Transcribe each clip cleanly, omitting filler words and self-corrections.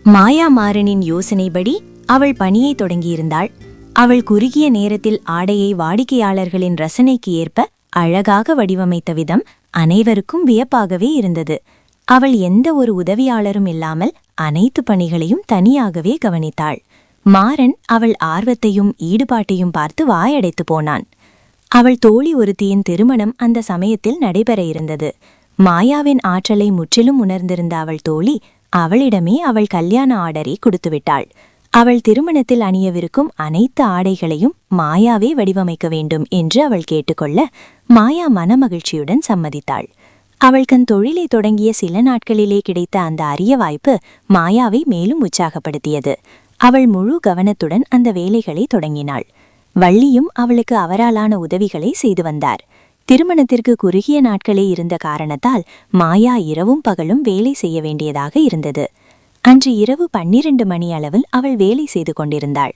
மாயா மாறனின் யோசனைப்படி அவள் பணியை தொடங்கியிருந்தாள். அவள் குறுகிய நேரத்தில் ஆடையை வாடிக்கையாளர்களின் ரசனைக்கு ஏற்ப அழகாக வடிவமைத்த விதம் அனைவருக்கும் வியப்பாகவே இருந்தது. அவள் எந்த ஒரு உதவியாளரும் இல்லாமல் அனைத்து பணிகளையும் தனியாகவே கவனித்தாள். மாறன் அவள் ஆர்வத்தையும் ஈடுபாட்டையும் பார்த்து வாயடைத்து போனான். அவள் தோழி ஒருத்தியின் திருமணம் அந்த சமயத்தில் நடைபெற இருந்தது. மாயாவின் ஆற்றலை முற்றிலும் உணர்ந்திருந்த அவள் தோழி அவளிடமே அவள் கல்யாண ஆர்டரை கொடுத்துவிட்டாள். அவள் திருமணத்தில் அணியவிருக்கும் அனைத்து ஆடைகளையும் மாயாவே வடிவமைக்க வேண்டும் என்று அவள் கேட்டுக்கொள்ள மாயா மனமகிழ்ச்சியுடன் சம்மதித்தாள். அவள் தன் தொழிலை தொடங்கிய சில நாட்களிலே கிடைத்த அந்த அரிய வாய்ப்பு மாயாவை மேலும் உற்சாகப்படுத்தியது. அவள் முழு கவனத்துடன் அந்த வேலைகளை தொடங்கினாள். வள்ளியும் அவளுக்கு அவராலான உதவிகளை செய்து வந்தார். திருமணத்திற்கு குறுகிய நாட்களே இருந்த காரணத்தால் மாயா இரவும் பகலும் வேலை செய்ய வேண்டியதாக இருந்தது. அன்று இரவு 12 மணி அளவில் அவள் வேலை செய்து கொண்டிருந்தாள்.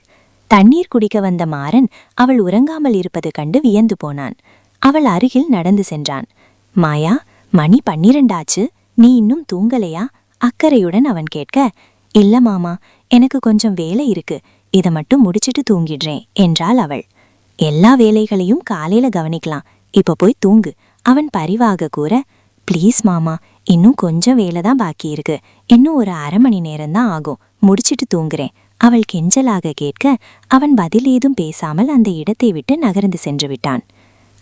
தண்ணீர் குடிக்க வந்த மாறன் அவள் உறங்காமல் இருப்பது கண்டு வியந்து போனான். அவள் அருகில் நடந்து சென்றான். மாயா, மணி 12 ஆச்சு, நீ இன்னும் தூங்கலையா? அக்கறையுடன் அவன் கேட்க, இல்ல மாமா, எனக்கு கொஞ்சம் வேலை இருக்கு, இதை மட்டும் முடிச்சிட்டு தூங்கிடுறேன் என்றாள் அவள். எல்லா வேலைகளையும் காலையில கவனிக்கலாம், இப்ப போய் தூங்கு, அவன் பரிவாக கூற, ப்ளீஸ் மாமா, இன்னும் கொஞ்சம் வேலைதான் பாக்கி இருக்கு, இன்னும் ஒரு அரை மணி நேரம்தான் ஆகும், முடிச்சிட்டு தூங்குறேன் அவள் கெஞ்சலாக கேட்க அவன் பதில் ஏதும் பேசாமல் அந்த இடத்தை விட்டு நகர்ந்து சென்று விட்டான்.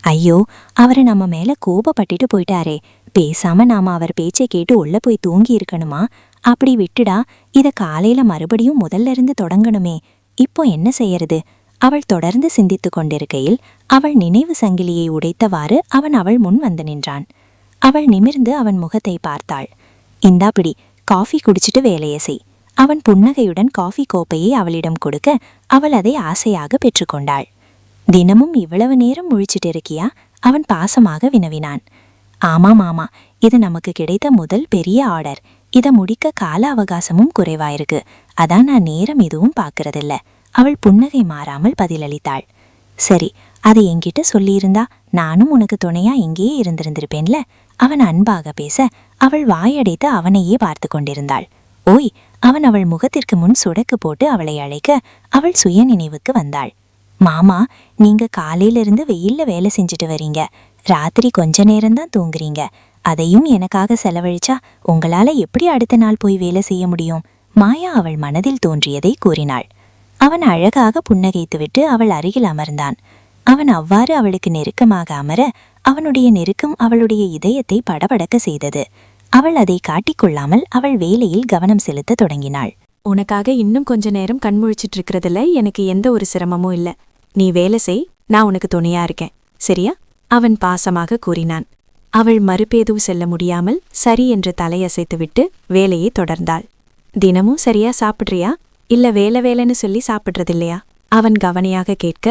ஐயோ, அவரை நம்ம மேல கோபப்பட்டுட்டு போயிட்டாரே, பேசாம நாம அவர் பேச்சை கேட்டு உள்ள போய் தூங்கி இருக்கணுமா? அப்படி விட்டுடா, இத காலையில மறுபடியும் முதல்ல இருந்து தொடங்கணுமே, இப்போ என்ன செய்யறது? அவள் தொடர்ந்து சிந்தித்து கொண்டிருக்கையில் அவள் நினைவு சங்கிலியை உடைத்தவாறு அவன் அவள் முன் வந்து நின்றான். அவள் நிமிர்ந்து அவன் முகத்தை பார்த்தாள். இந்தாப்பிடி, காஃபி குடிச்சிட்டு வேலையை செய். அவன் புன்னகையுடன் காஃபி கோப்பையை அவளிடம் கொடுக்க அவள் அதை ஆசையாக பெற்றுக்கொண்டாள். தினமும் இவ்வளவு நேரம் முழிச்சிட்டு இருக்கியா? அவன் பாசமாக வினவினான். ஆமாம் மாமா, இது நமக்கு கிடைத்த முதல் பெரிய ஆர்டர், இதை முடிக்க கால அவகாசமும் குறைவாயிருக்கு, அதான் நான் நேரம் எதுவும் பார்க்கறதில்ல, அவள் புன்னகை மாறாமல் பதிலளித்தாள். சரி, அதை என்கிட்ட சொல்லியிருந்தா நானும் உனக்கு துணையா இங்கேயே இருந்திருந்திருப்பேன்ல, அவன் அன்பாக பேச அவள் வாயடைத்து அவனையே பார்த்து கொண்டிருந்தாள். ஓய், அவன் அவள் முகத்திற்கு முன் சுடக்கு போட்டு அவளை அழைக்க அவள் சுய நினைவுக்கு வந்தாள். மாமா, நீங்க காலையிலிருந்து வெயில்ல வேலை செஞ்சுட்டு வரீங்க, ராத்திரி கொஞ்ச நேரம்தான் தூங்குறீங்க, அதையும் எனக்காக செலவழிச்சா உங்களால எப்படி அடுத்த நாள் போய் வேலை செய்ய முடியும்? மாயா அவள் மனதில் தோன்றியதை கூறினாள். அவன் அழகாக புன்னகைத்துவிட்டு அவள் அருகில் அமர்ந்தான். அவன் அவ்வாறு அவளுக்கு நெருக்கமாக அமர அவனுடைய நெருக்கம் அவளுடைய இதயத்தை படபடக்க செய்தது. அவள் அதை காட்டிக்கொள்ளாமல் அவள் வேலையில் கவனம் செலுத்த தொடங்கினாள். உனக்காக இன்னும் கொஞ்ச நேரம் கண்முழிச்சிட்டு இருக்கிறதுல எனக்கு எந்த ஒரு சிரமமும் இல்ல, நீ வேலை செய், நான் உனக்கு துணையா இருக்கேன், சரியா? அவன் பாசமாக கூறினான். அவள் மறுபேதும் செல்ல முடியாமல் சரி என்று தலையசைத்துவிட்டு வேலையை தொடர்ந்தாள். தினமும் சரியா சாப்பிட்றியா, இல்ல வேலை வேலைன்னு சொல்லி சாப்பிட்றதில்லையா? அவன் கவனையாக கேட்க,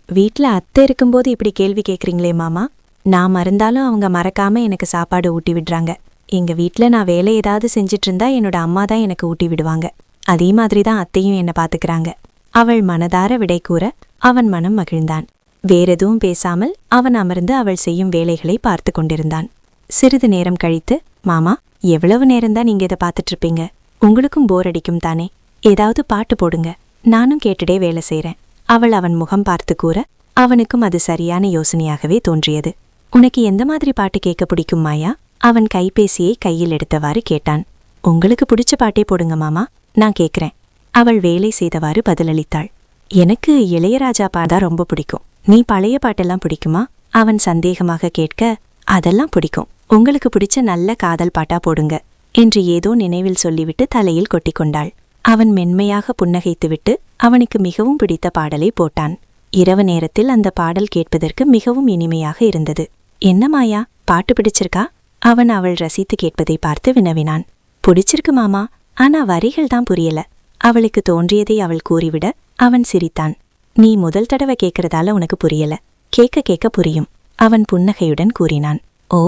வீட்ல அத்தை இருக்கும்போது இப்படி கேள்வி கேட்குறீங்களே மாமா, நான் மறந்தாலும் அவங்க மறக்காம எனக்கு சாப்பாடு ஊட்டி விடுறாங்க. எங்க வீட்ல நான் வேலை ஏதாவது செஞ்சிட்டு இருந்தா என்னோட அம்மா தான் எனக்கு ஊட்டி விடுவாங்க, அதே மாதிரிதான் அத்தையும் என்னை பாத்துக்கிறாங்க. அவள் மனதார விடை கூற அவன் மனம் மகிழ்ந்தான். வேறெதுவும் பேசாமல் அவன் அமர்ந்து அவள் செய்யும் வேலைகளை பார்த்து கொண்டிருந்தான். சிறிது நேரம் கழித்து, மாமா, எவ்வளவு நேரம்தான் நீங்க இதை பார்த்துட்டு இருப்பீங்க? உங்களுக்கும் போர் அடிக்கும் தானே? ஏதாவது பாட்டு போடுங்க, நானும் கேட்டுடே வேலை செய்றேன். அவள் அவன் முகம் பார்த்து கூற அவனுக்கும் அது சரியான யோசனையாகவே தோன்றியது. உனக்கு எந்த மாதிரி பாட்டு கேட்க பிடிக்கும் மாயா? அவன் கைபேசியை கையில் எடுத்தவாறு கேட்டான். உங்களுக்கு பிடிச்ச பாட்டே போடுங்க மாமா, நான் கேட்குறேன். அவள் வேலை செய்தவாறு பதிலளித்தாள். எனக்கு இளையராஜா பாட்டா ரொம்ப பிடிக்கும், நீ பழைய பாட்டெல்லாம் பிடிக்குமா? அவன் சந்தேகமாக கேட்க, அதெல்லாம் பிடிக்கும், உங்களுக்கு பிடிச்ச நல்ல காதல் பாட்டா போடுங்க என்று ஏதோ நினைவில் சொல்லிவிட்டு தலையில் கொட்டிக்கொண்டாள். அவன் மென்மையாக புன்னகைத்துவிட்டு அவனுக்கு மிகவும் பிடித்த பாடலை போட்டான். இரவு நேரத்தில் அந்த பாடல் கேட்பதற்கு மிகவும் இனிமையாக இருந்தது. என்ன மாயா, பாட்டு பிடிச்சிருக்கா? அவன் அவள் ரசித்து கேட்பதை பார்த்து வினவினான். பிடிச்சிருக்கு மாமா, ஆனா வரிகள் தான் புரியல. அவளுக்கு தோன்றியதை அவள் கூறிவிட அவன் சிரித்தான். நீ முதல் தடவை கேட்கறதால உனக்கு புரியல, கேட்க கேட்க புரியும், அவன் புன்னகையுடன் கூறினான். ஓ,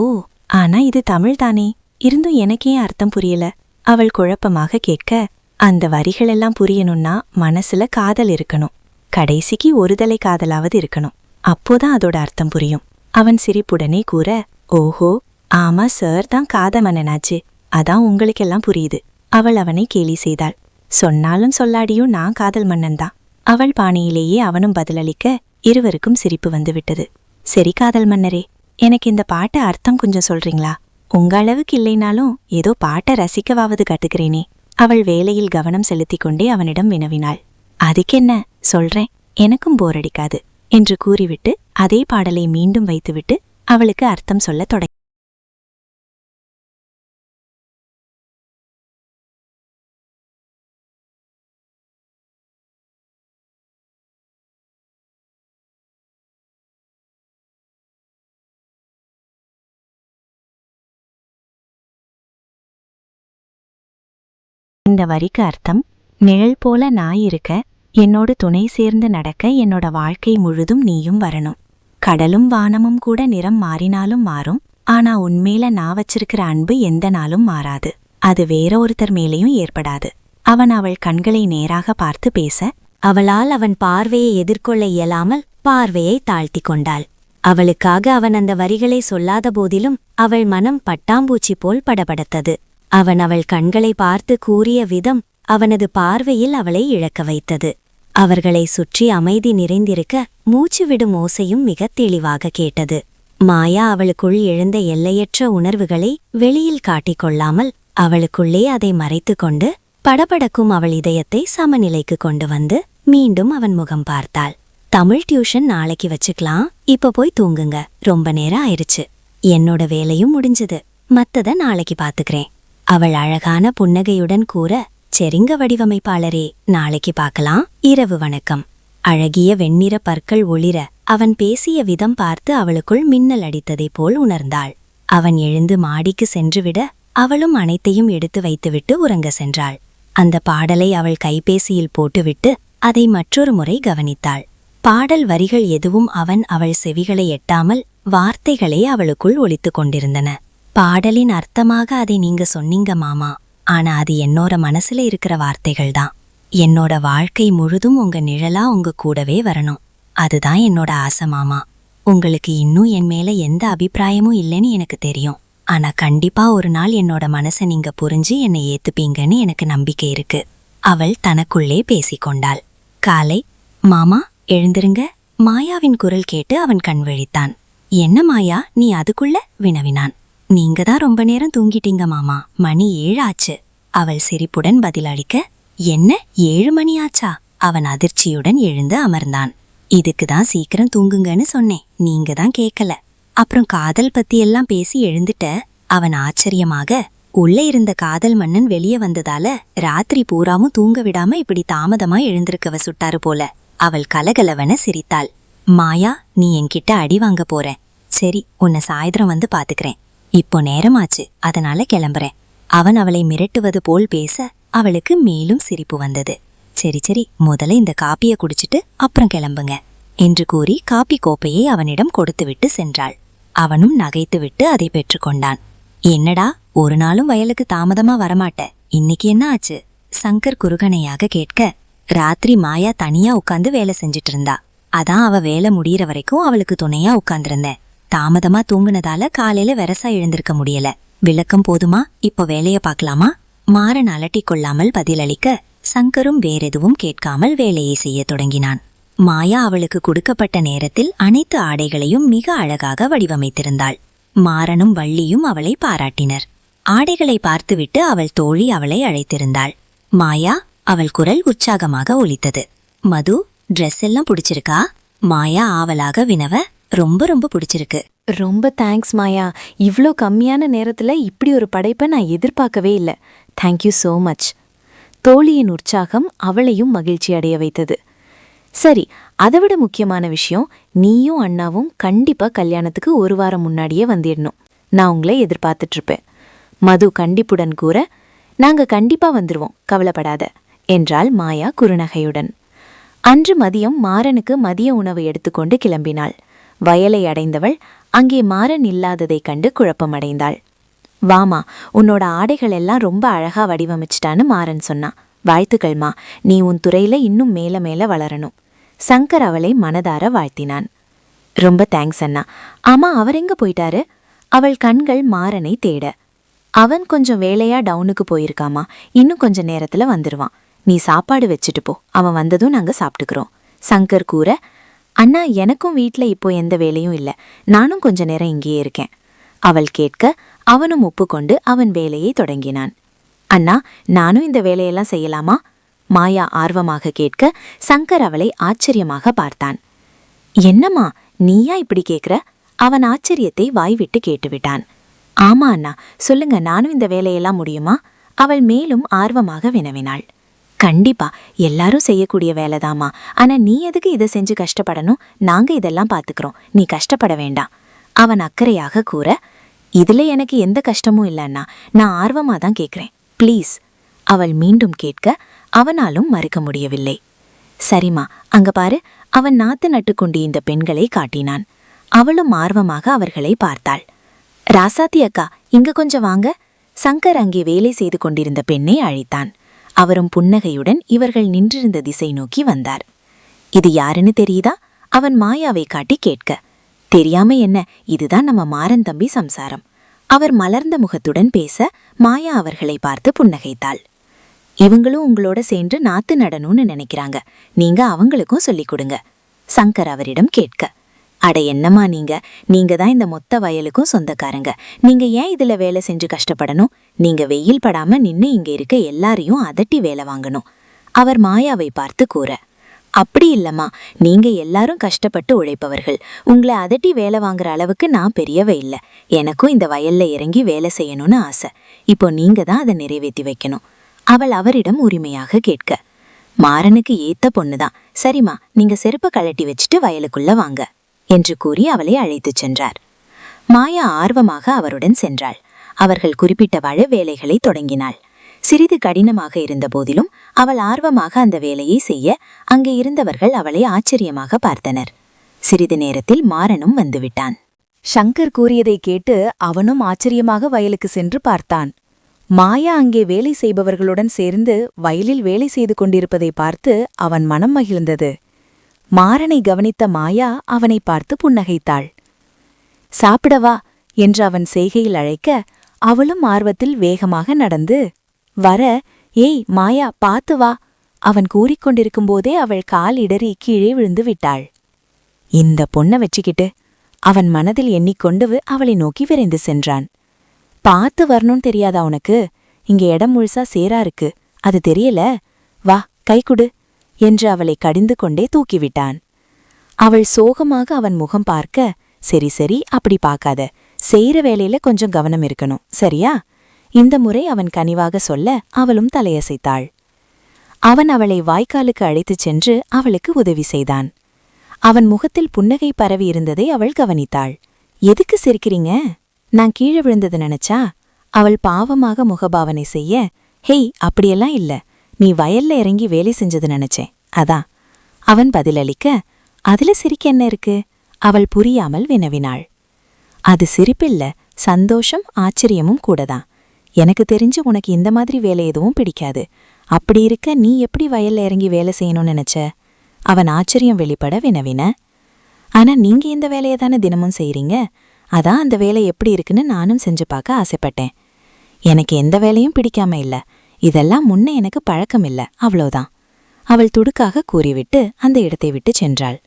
ஆனா இது தமிழ் தானே, இருந்தும் எனக்கே அர்த்தம் புரியல, அவள் குழப்பமாக கேட்க, அந்த வரிகளெல்லாம் புரியணும்னா மனசுல காதல் இருக்கணும், கடைசிக்கு ஒருதலை காதலாவது இருக்கணும், அப்போதான் அதோட அர்த்தம் புரியும். அவன் சிரிப்புடனே கூற, ஓஹோ, ஆமா சார் தான் காத மன்னனாச்சு, அதான் உங்களுக்கெல்லாம் புரியுது. அவள் அவனை கேலி செய்தாள். சொன்னாலும் சொல்லாடியும் நான் காதல் மன்னன்தான். அவள் பாணியிலேயே அவனும் பதிலளிக்க இருவருக்கும் சிரிப்பு வந்துவிட்டது. சரி காதல் மன்னரே, எனக்கு இந்த பாட்டை அர்த்தம் கொஞ்சம் சொல்றீங்களா? உங்க அளவுக்கு இல்லைனாலும் ஏதோ பாட்டை ரசிக்கவாவது கத்துக்கிறேனே. அவள் வேலையில் கவனம் செலுத்திக் கொண்டே அவனிடம் வினவினாள். அதுக்கென்ன, சொல்றேன், எனக்கும் போர் அடிக்காது என்று கூறிவிட்டு அதே பாடலை மீண்டும் வைத்துவிட்டு அவளுக்கு அர்த்தம் சொல்லத் தொடங்கி. இந்த வரிக்கு அர்த்தம், நிழல் போல நான் இருக்க, என்னோடு துணை சேர்ந்து நடக்க என்னோட வாழ்க்கை முழுதும் நீயும் வரணும். கடலும் வானமும் கூட நிறம் மாறினாலும் மாறும், ஆனா உன்மேல நான் வச்சிருக்கிற அன்பு எந்த நாளும் மாறாது. அது வேற ஒருத்தர் மேலேயும் ஏற்படாது. அவன் அவள் கண்களை நேராக பார்த்து பேச, அவளால் அவன் பார்வையை எதிர்கொள்ள இயலாமல் பார்வையை தாழ்த்தி கொண்டாள். அவளுக்காக அவன் அந்த வரிகளை சொல்லாத போதிலும் அவள் மனம் பட்டாம்பூச்சி போல் படபடத்தது. அவன் அவள் கண்களை பார்த்து கூறிய விதம் அவனது பார்வையில் அவளை இழக்க வைத்தது. அவர்களை சுற்றி அமைதி நிறைந்திருக்க மூச்சு விடும் ஓசையும் மிக தெளிவாக கேட்டது. மாயா அவளுக்குள் எழுந்த எல்லையற்ற உணர்வுகளை வெளியில் காட்டிக்கொள்ளாமல் அவளுக்குள்ளே அதை மறைத்து கொண்டு படபடக்கும் அவள் இதயத்தை சமநிலைக்கு கொண்டு வந்து மீண்டும் அவன் முகம் பார்த்தாள். தமிழ் டியூஷன் நாளைக்கு வச்சுக்கலாம், இப்ப போய் தூங்குங்க, ரொம்ப நேரம் ஆயிருச்சு. என்னோட வேலையும் முடிஞ்சது, மத்தத நாளைக்கு பாத்துக்கிறேன். அவள் அழகான புன்னகையுடன் கூற, செரிங்க வடிவமைப்பாளரே, நாளைக்கு பார்க்கலாம், இரவு வணக்கம். அழகிய வெண்ணிற பற்கள் ஒளிர அவன் பேசிய விதம் பார்த்து அவளுக்குள் மின்னல் அடித்ததைப் போல் உணர்ந்தாள். அவன் எழுந்து மாடிக்கு சென்றுவிட அவளும் அனைத்தையும் எடுத்து வைத்துவிட்டு உறங்க சென்றாள். அந்த பாடலை அவள் கைபேசியில் போட்டுவிட்டு அதை மற்றொரு முறை கவனித்தாள். பாடல் வரிகள் எதுவும் அவள் செவிகளை எட்டாமல் வார்த்தைகளே அவளுக்குள் ஒலித்துக் கொண்டிருந்தன. பாடலின் அர்த்தமாக அதை நீங்க சொன்னீங்க மாமா, ஆனா அது என்னோட மனசுல இருக்கிற வார்த்தைகள்தான். என்னோட வாழ்க்கை முழுதும் உங்க நிழலா உங்க கூடவே வரணும், அதுதான் என்னோட ஆசை மாமா. உங்களுக்கு இன்னும் என் மேல எந்த அபிப்பிராயமும் இல்லைன்னு எனக்கு தெரியும், ஆனா கண்டிப்பா ஒரு நாள் என்னோட மனசை நீங்க புரிஞ்சு என்னை ஏத்துப்பீங்கன்னு எனக்கு நம்பிக்கை இருக்கு. அவள் தனக்குள்ளே பேசிக்கொண்டாள். காலை, மாமா எழுந்திருங்க. மாயாவின் குரல் கேட்டு அவன் கண் விழித்தான். என்ன மாயா, நீ அதுக்குள்ள வினவினான். நீங்க தான் ரொம்ப நேரம் தூங்கிட்டீங்க மாமா, மணி 7 ஆச்சு. அவள் சிரிப்புடன் பதிலளிக்க, என்ன 7 மணி ஆச்சா? அவன் அதிர்ச்சியுடன் எழுந்து அமர்ந்தான். இதுக்குதான் சீக்கிரம் தூங்குங்கன்னு சொன்னேன், நீங்க தான் கேட்கல. அப்புறம் காதல் பத்தி எல்லாம் பேசி எழுந்துட்ட. அவன் ஆச்சரியமாக, உள்ள இருந்த காதல் மன்னன் வெளியே வந்ததால ராத்திரி பூராவும் தூங்க விடாம இப்படி தாமதமா எழுந்திருக்கவ சுட்டாரு போல. அவள் கலகலவன சிரித்தாள். மாயா, நீ என்கிட்ட அடி வாங்க போற. சரி, உன்னை சாயந்தரம் வந்து பாத்துக்கிறேன். இப்போ நேரமாச்சு, அதனால கிளம்புறேன். அவன் அவளை மிரட்டுவது போல் பேச அவளுக்கு மேலும் சிரிப்பு வந்தது. சரி சரி, முதல்ல இந்த காப்பியை குடிச்சிட்டு அப்புறம் கிளம்புங்க என்று கூறி காப்பி கோப்பையை அவனிடம் கொடுத்துவிட்டு சென்றாள். அவனும் நகைத்துவிட்டு அதை பெற்றுக்கொண்டான். என்னடா, ஒரு நாளும் வயலுக்கு தாமதமா வரமாட்ட, இன்னைக்கு என்ன ஆச்சு? சங்கர் குறுகணையாக கேட்க, ராத்திரி மாயா தனியா உட்கார்ந்து வேலை செஞ்சிட்டு இருந்தா, அதான் அவ வேலை முடியற வரைக்கும் அவளுக்கு துணையா உட்கார்ந்திருந்தேன். தாமதமா தூங்குனதால காலையில வெரசா எழுந்திருக்க முடியல. விளக்கம் போதுமா, இப்போ வேலைய பார்க்கலாமா? மாறன் அலட்டிக் கொள்ளாமல் பதிலளிக்க சங்கரும் வேறெதுவும் கேட்காமல் வேலையை செய்ய தொடங்கினான். மாயா அவளுக்கு கொடுக்கப்பட்ட நேரத்தில் அனைத்து ஆடைகளையும் மிக அழகாக வடிவமைத்திருந்தாள். மாறனும் வள்ளியும் அவளை பாராட்டினர். ஆடைகளை பார்த்துவிட்டு அவள் தோழி அவளை அழைத்திருந்தாள். மாயா, அவள் குரல் உற்சாகமாக ஒலித்தது. மது, ட்ரெஸ் எல்லாம் பிடிச்சிருக்கா? மாயா ஆவலாக வினவ, ரொம்ப ரொம்ப பிடிச்சிருக்கு. ரொம்ப தேங்க்ஸ் மாயா, இவ்ளோ கம்மியான நேரத்துல இப்படி ஒரு படைப்பை நான் எதிர்பார்க்கவே இல்லை. Thank you so much. தோழியின் உற்சாகம் அவளையும் மகிழ்ச்சி அடைய வைத்தது. சரி, அதை விட முக்கியமான விஷயம், நீயும் அண்ணாவும் கண்டிப்பா கல்யாணத்துக்கு 1 வாரம் முன்னாடியே வந்துடணும். நான் உங்களை எதிர்பார்த்துட்டு இருப்பேன். மது கண்டிப்புடன் கூற, நாங்க கண்டிப்பா வந்துருவோம், கவலைப்படாத என்றாள் மாயா குறுநகையுடன். அன்று மதியம் மாறனுக்கு மதிய உணவு எடுத்துக்கொண்டு கிளம்பினாள். வயலை அடைந்தவள் அங்கே மாறன் இல்லாததைக் கண்டு குழப்பமடைந்தாள். வாமா, உன்னோட ஆடைகள் எல்லாம் ரொம்ப அழகா வடிவமைச்சிட்டான்னு மாறன் சொன்னான். வாழ்த்துக்கள்மா, நீ உன் துறையில இன்னும் மேல மேல வளரணும். சங்கர் அவளை மனதார வாழ்த்தினான். ரொம்ப தேங்க்ஸ் அண்ணா. ஆமா, அவர் எங்க போயிட்டாரு? அவள் கண்கள் மாறனை தேட. அவன் கொஞ்சம் வேலையா டவுனுக்கு போயிருக்காமா, இன்னும் கொஞ்ச நேரத்துல வந்துருவான். நீ சாப்பாடு வச்சுட்டு போ, அவன் வந்ததும் நாங்க சாப்பிட்டுக்கிறோம். சங்கர் கூற, அண்ணா எனக்கும் வீட்ல இப்போ எந்த வேலையும் இல்ல, நானும் கொஞ்ச நேரம் இங்கேயே இருக்கேன். அவள் கேட்க அவனும் ஒப்புக்கொண்டு அவன் வேலையை தொடங்கினான். அண்ணா, நானும் இந்த வேலையெல்லாம் செய்யலாமா? மாயா ஆர்வமாக கேட்க சங்கர் அவளை ஆச்சரியமாக பார்த்தான். என்னம்மா, நீயா இப்படி கேக்குற? அவன் ஆச்சரியத்தை வாய்விட்டு கேட்டுவிட்டான். ஆமா அண்ணா, சொல்லுங்க, நானும் இந்த வேலையெல்லாம் முடியுமா? அவள் மேலும் ஆர்வமாக வினவினாள். கண்டிப்பா, எல்லாரும் செய்யக்கூடிய வேலைதாமா. ஆனா நீ எதுக்கு இதை செஞ்சு கஷ்டப்படணும்? நாங்க இதெல்லாம் பாத்துக்கிறோம், நீ கஷ்டப்பட வேண்டாம். அவன் அக்கறையாக கூற, இதுல எனக்கு எந்த கஷ்டமும் இல்லைன்னா, நான் ஆர்வமா தான் கேட்கிறேன், ப்ளீஸ். அவள் மீண்டும் கேட்க அவனாலும் மறுக்க முடியவில்லை. சரிம்மா, அங்க பாரு. அவன் நாத்து நட்டு கொண்டு இந்த பெண்களை காட்டினான். அவளும் ஆர்வமாக அவர்களை பார்த்தாள். ராசாத்தி அக்கா, இங்க கொஞ்சம் வாங்க. சங்கர் அங்கே வேலை செய்து கொண்டிருந்த பெண்ணை அழைத்தான். அவரும் புன்னகையுடன் இவர்கள் நின்றிருந்த திசை நோக்கி வந்தார். இது யாருன்னு தெரியுதா? அவன் மாயாவை காட்டி கேட்க, தெரியாம என்ன, இதுதான் நம்ம மாறன் தம்பி சம்சாரம். அவர் மலர்ந்த முகத்துடன் பேச மாயா அவர்களை பார்த்து புன்னகைத்தாள். இவங்களும் உங்களோட சேர்ந்து நாத்து நடணும்னு நினைக்கிறாங்க, நீங்க அவங்களுக்கும் சொல்லிக் கொடுங்க. சங்கர் அவரிடம் கேட்க, அட என்னம்மா நீங்க தான் இந்த மொத்த வயலுக்கும் சொந்தக்காரங்க, நீங்க ஏன் இதுல வேலை செஞ்சு கஷ்டப்படணும்? நீங்க வெயில் படாம நின்னு இங்க இருக்க எல்லாரையும் அதட்டி வேலை வாங்கணும். அவர் மாயாவை பார்த்து கூற, அப்படி இல்லம்மா, நீங்க எல்லாரும் கஷ்டப்பட்டு உழைப்பவர்கள், உங்களை அதட்டி வேலை வாங்குற அளவுக்கு நான் பெரியவ இல்ல. எனக்கும் இந்த வயல்ல இறங்கி வேலை செய்யணும்னு ஆசை. இப்போ நீங்க தான் அதை நிறைவேற்றி வைக்கணும். அவள் அவரிடம் உரிமையாக கேட்க, மாறனுக்கு ஏத்த பொண்ணுதான், சரிம்மா, நீங்க செருப்ப கழட்டி வச்சுட்டு வயலுக்குள்ள வாங்க என்று கூறி அவளை அழைத்துச் சென்றார். மாயா ஆர்வமாக அவருடன் சென்றாள். அவர்கள் குறிப்பிட்ட வழ வேலைகளை தொடங்கினாள். சிறிது கடினமாக இருந்த போதிலும் அவள் ஆர்வமாக அந்த வேலையை செய்ய அங்கே இருந்தவர்கள் அவளை ஆச்சரியமாக பார்த்தனர். சிறிது நேரத்தில் மாறனும் வந்துவிட்டான். ஷங்கர் கூறியதை கேட்டு அவனும் ஆச்சரியமாக வயலுக்கு சென்று பார்த்தான். மாயா அங்கே வேலை செய்பவர்களுடன் சேர்ந்து வயலில் வேலை செய்து கொண்டிருப்பதை பார்த்து அவன் மனம் மகிழ்ந்தது. மாறனை கவனித்த மாயா அவனை பார்த்து புன்னகைத்தாள். சாப்பிடவா என்று அவன் செய்கையில் அழைக்க அவளும் ஆர்வத்தில் வேகமாக நடந்து வர, ஏய் மாயா, பாத்து வா. அவன் கூறிக்கொண்டிருக்கும்போதே அவள் கால் இடறி கீழே விழுந்து விட்டாள். இந்த பொண்ண வச்சுக்கிட்டு அவன் மனதில் எண்ணிக்கொண்டு அவளை நோக்கி விரைந்து சென்றான். பார்த்து வரணும்னு தெரியாதா உனக்கு? இங்க இடம் முழுசா சேரா இருக்கு, அது தெரியல? வா, கை குடு என்று அவளை கடிந்து கொண்டே தூக்கிவிட்டான். அவள் சோகமாக அவன் முகம் பார்க்க, சரி சரி, அப்படி பார்க்காத, செய்யற வேலையில கொஞ்சம் கவனம் இருக்கணும், சரியா? இந்த முறை அவன் கனிவாக சொல்ல அவளும் தலையசைத்தாள். அவன் அவளை வாய்க்காலுக்கு அழைத்துச் சென்று அவளுக்கு உதவி செய்தான். அவன் முகத்தில் புன்னகை பரவி இருந்ததை அவள் கவனித்தாள். எதுக்கு சிரிக்கிறீங்க? நான் கீழே விழுந்தது நினைச்சா? அவள் பாவமாக முகபாவனை செய்ய, ஹெய், அப்படியெல்லாம் இல்ல, நீ வயல்ல இறங்கி வேலை செஞ்சது நினைச்சேன், அதான். அவன் பதிலளிக்க, அதுல சிரிக்க என்ன இருக்கு? அவள் புரியாமல் வினவினாள். அது சிரிப்பில்ல, சந்தோஷம், ஆச்சரியமும் கூடதான். எனக்கு தெரிஞ்சு உனக்கு இந்த மாதிரி வேலை எதுவும் பிடிக்காது. அப்படி இருக்க நீ எப்படி வயல்ல இறங்கி வேலை செய்யணும்னு நினைச்ச? அவன் ஆச்சரியம் வெளிப்பட வினவின. ஆனா நீங்க இந்த வேலையை தானே தினமும் செய்றீங்க, அதான் அந்த வேலை எப்படி இருக்குன்னு நானும் செஞ்சு பார்க்க ஆசைப்பட்டேன். எனக்கு எந்த வேலையும் பிடிக்காம இல்ல, இதெல்லாம் முன்ன எனக்கு பழக்கம் இல்ல, அவ்வளோதான். அவள் துடுக்காக கூறிவிட்டு அந்த இடத்தை விட்டு சென்றாள்.